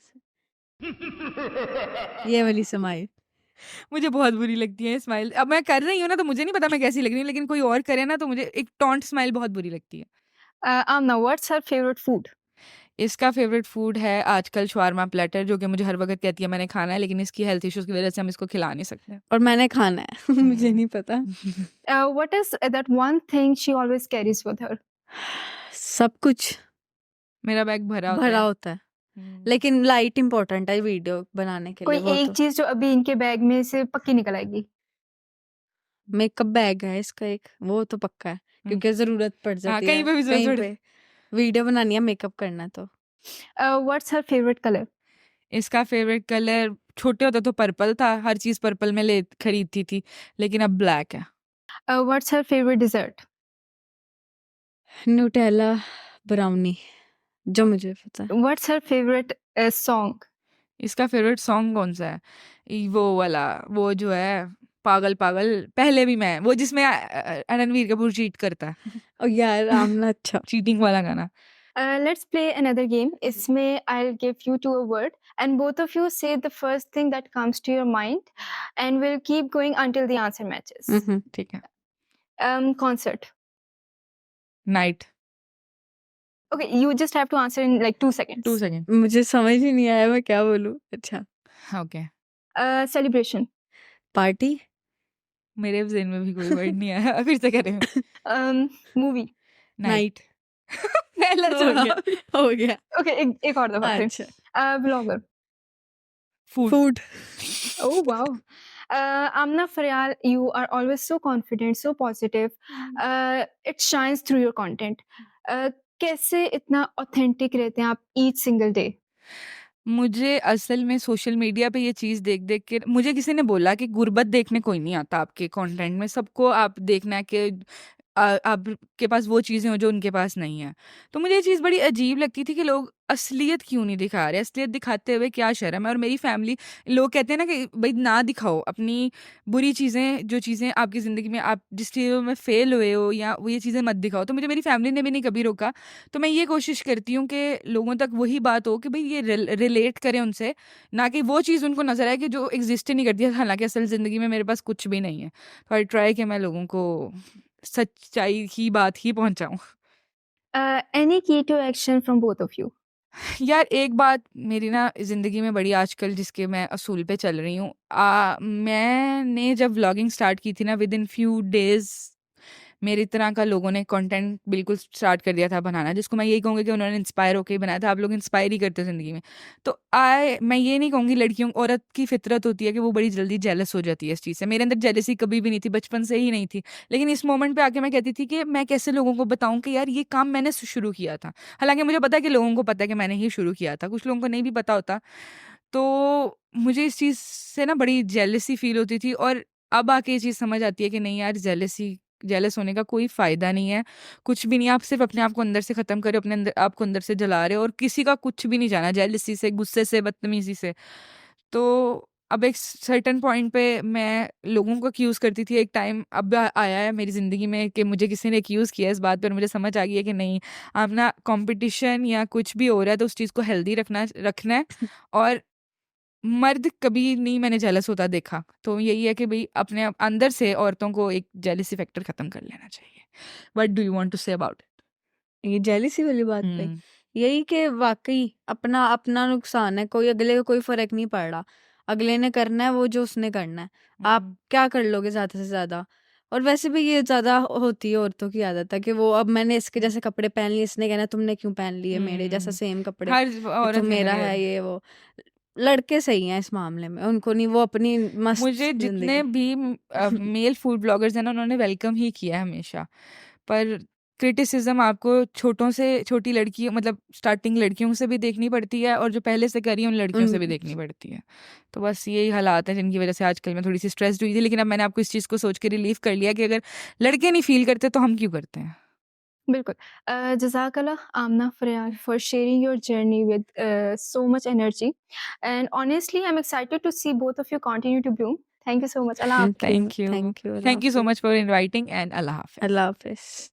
है, ये वाली स्माइल। मुझे बहुत बुरी लगती है स्माइल। अब मैं कर रही हूँ ना तो मुझे नहीं पता मैं कैसी लग रही हूँ, लेकिन कोई और करे ना तो मुझे एक टॉन्ट स्माइल बहुत बुरी लगती है। आमना, व्हाट्स हर फेवरेट फूड? इसका फेवरेट फूड है आजकल शवारमा प्लेटर, जो कि मुझे हर वक्त कहती है मैंने खाना है, लेकिन इसकी हेल्थ इश्यूज की वजह से हम इसको खिला नहीं सकते। और मैंने खाना है मुझे नहीं पता। What is that one thing she always carries with her? सब कुछ मेरा बैग भरा होता भरा है। होता है, लेकिन लाइट इम्पोर्टेंट है वीडियो बनाने के कोई लिए, वो एक तो चीज जो अभी इनके बैग में से पक्की निकल आएगी। मेकअप बैग है इसका एक, वो तो पक्का है, क्योंकि जरूरत पड़ हाँ जाती कहीं है पे भी कहीं जरूरत। पे वीडियो बनानी है, मेकअप करना है तो। What's her favourite colour? इसका फेवरेट कलर छोटे होते तो पर्पल था, हर चीज पर्पल में ले खरीदती थी, लेकिन अब ब्लैक है। What's her favourite dessert? Nutella brownie, जो मुझे पता है। What's her favourite song? इसका फेवरेट सॉन्ग कौन सा है? वो वाला, वो जो है पागल पागल पहले भी मैं, वो जिसमें रणवीर कपूर चीट करता है। और यार आमना, अच्छा चीटिंग वाला गाना। Let's play another game. इसमें I'll give you two a word, and both of you say the first thing that comes to your mind, and we'll keep going until the answer matches. ठीक है। Concert. Night. Okay, you just have to answer in like 2 seconds. 2 second. मुझे समझ ही नहीं आया मैं क्या बोलूं। अच्छा, ओके। Celebration. पार्टी। मेरे जेहन में भी कोई वर्ड नहीं आया, फिर से करें। Movie. नाइट। पहला हो जो गया गया। हो गया। Okay, एक और दफा फिर। अच्छा, Vlogger. Food. Food. Oh wow. Amna Faryal, you are always so confident, so positive. It shines through your content. कैसे इतना authentic रहते हैं आप each single day? मुझे असल में सोशल मीडिया पे ये चीज़ देख देख के मुझे किसी ने बोला कि गुर्बत देखने कोई नहीं आता आपके कंटेंट में, सबको आप देखना है कि आपके पास वो चीज़ें हो जो उनके पास नहीं है। तो मुझे ये चीज़ बड़ी अजीब लगती थी कि लोग असलियत क्यों नहीं दिखा रहे, असलियत दिखाते हुए क्या शर्म है। और मेरी फैमिली, लोग कहते हैं ना कि भाई ना दिखाओ अपनी बुरी चीज़ें, जो चीज़ें आपकी ज़िंदगी में आप जिस चीज़ों में फेल हुए हो, या वो ये चीज़ें मत दिखाओ। तो मुझे मेरी फैमिली ने भी नहीं कभी रोका। तो मैं ये कोशिश करती हूँ कि लोगों तक वही बात हो कि भाई ये रिलेट करें उनसे, ना कि वो चीज़ उनको नज़र आए कि जो एग्जिस्ट ही नहीं करती है, हालांकि असल ज़िंदगी में मेरे पास कुछ भी नहीं है। तो आई ट्राई कि मैं लोगों को सच्चाई की बात ही पहुंचाऊं। Any key to action from both of you? यार एक बात मेरी ना ज़िंदगी में बड़ी आजकल जिसके मैं असूल पे चल रही हूँ, मैंने जब व्लॉगिंग स्टार्ट की थी ना, विद इन फ्यू डेज मेरी तरह का लोगों ने कंटेंट बिल्कुल स्टार्ट कर दिया था बनाना, जिसको मैं यही कहूँगी कि उन्होंने इंस्पायर होकर ही बनाया था। आप लोग इंस्पायर ही करते हो ज़िंदगी में। तो मैं ये नहीं कहूँगी, लड़कियों औरत की फितरत होती है कि वो बड़ी जल्दी जेलस हो जाती है इस चीज़ से। मेरे अंदर जेलसी कभी भी नहीं थी, बचपन से ही नहीं थी। लेकिन इस मोमेंट पे आके मैं कहती थी कि मैं कैसे लोगों को बताऊं कि यार ये काम मैंने शुरू किया था। हालांकि मुझे पता है कि लोगों को पता है कि मैंने ही शुरू किया था, कुछ लोगों को नहीं भी पता होता। तो मुझे इस चीज़ से ना बड़ी जेलसी फील होती थी, और अब आके ये चीज़ समझ आती है कि नहीं यार, जेलस होने का कोई फ़ायदा नहीं है, कुछ भी नहीं है। आप सिर्फ अपने आप को अंदर से ख़त्म कर रहे हो, अपने अंदर आप को अंदर से जला रहे हो, और किसी का कुछ भी नहीं जाना जेलसी से, गुस्से से, बदतमीज़ी से। तो अब एक सर्टेन पॉइंट पे मैं लोगों को एक्यूज़ करती थी, एक टाइम अब आया है मेरी ज़िंदगी में कि मुझे किसी ने एक्यूज़ किया इस बात पर, मुझे समझ आ गई है कि नहीं, आप ना कंपटीशन या कुछ भी हो रहा है तो उस चीज़ को हेल्दी रखना है। और मर्द कभी नहीं मैंने जेलस होता देखा। तो यही है कि भई अपने अंदर से औरतों को एक जेलसी फैक्टर ख़त्म कर लेना चाहिए। What do you want to say about it? ये जेलिसी वाली बात पे हुँ। यही कि वाकई अपना अपना नुकसान है, कोई अगले को कोई फर्क नहीं पड़ रहा। अगले ने करना है वो जो उसने करना है, आप क्या कर लोगे ज्यादा से ज्यादा? और वैसे भी ये ज़्यादा होती है औरतों की आदत है कि वो अब मैंने इसके जैसे कपड़े पहन लिए, इसने कहना तुमने क्यों पहन लिए मेरे जैसा सेम कपड़े, हर ये तो औरत कहीं न मेरा कहीं है ये वो। लड़के सही हैं इस मामले में, उनको नहीं, वो अपनी मस्त मुझे जितने ज़िंदगी। भी मेल फूड ब्लॉगर्स हैं ना, उन्होंने वेलकम ही किया है हमेशा। पर क्रिटिसिज़्म आपको छोटों से छोटी लड़की मतलब स्टार्टिंग लड़कियों से भी देखनी पड़ती है और जो पहले से करी हैं, उन लड़कियों उन से भी देखनी पड़ती है। तो बस यही हालात हैं जिनकी वज़ह से आजकल मैं थोड़ी-सी स्ट्रेस्ड हुई थी, लेकिन अब मैंने आपको इस चीज़ को सोच के रिलीव कर लिया कि अगर लड़के नहीं फ़ील करते तो हम क्यों करते हैं? बिल्कुल। जज़ाकल्लाह Amna for sharing your journey with so much energy and honestly I'm excited to see both of you continue to bloom. Thank you so much. Allah Hafiz. Thank you. Thank you, Allah thank you so हाफ़िज़। Much for inviting and अल्लाह हाफ़िज़। अल्लाह हाफ़िज़।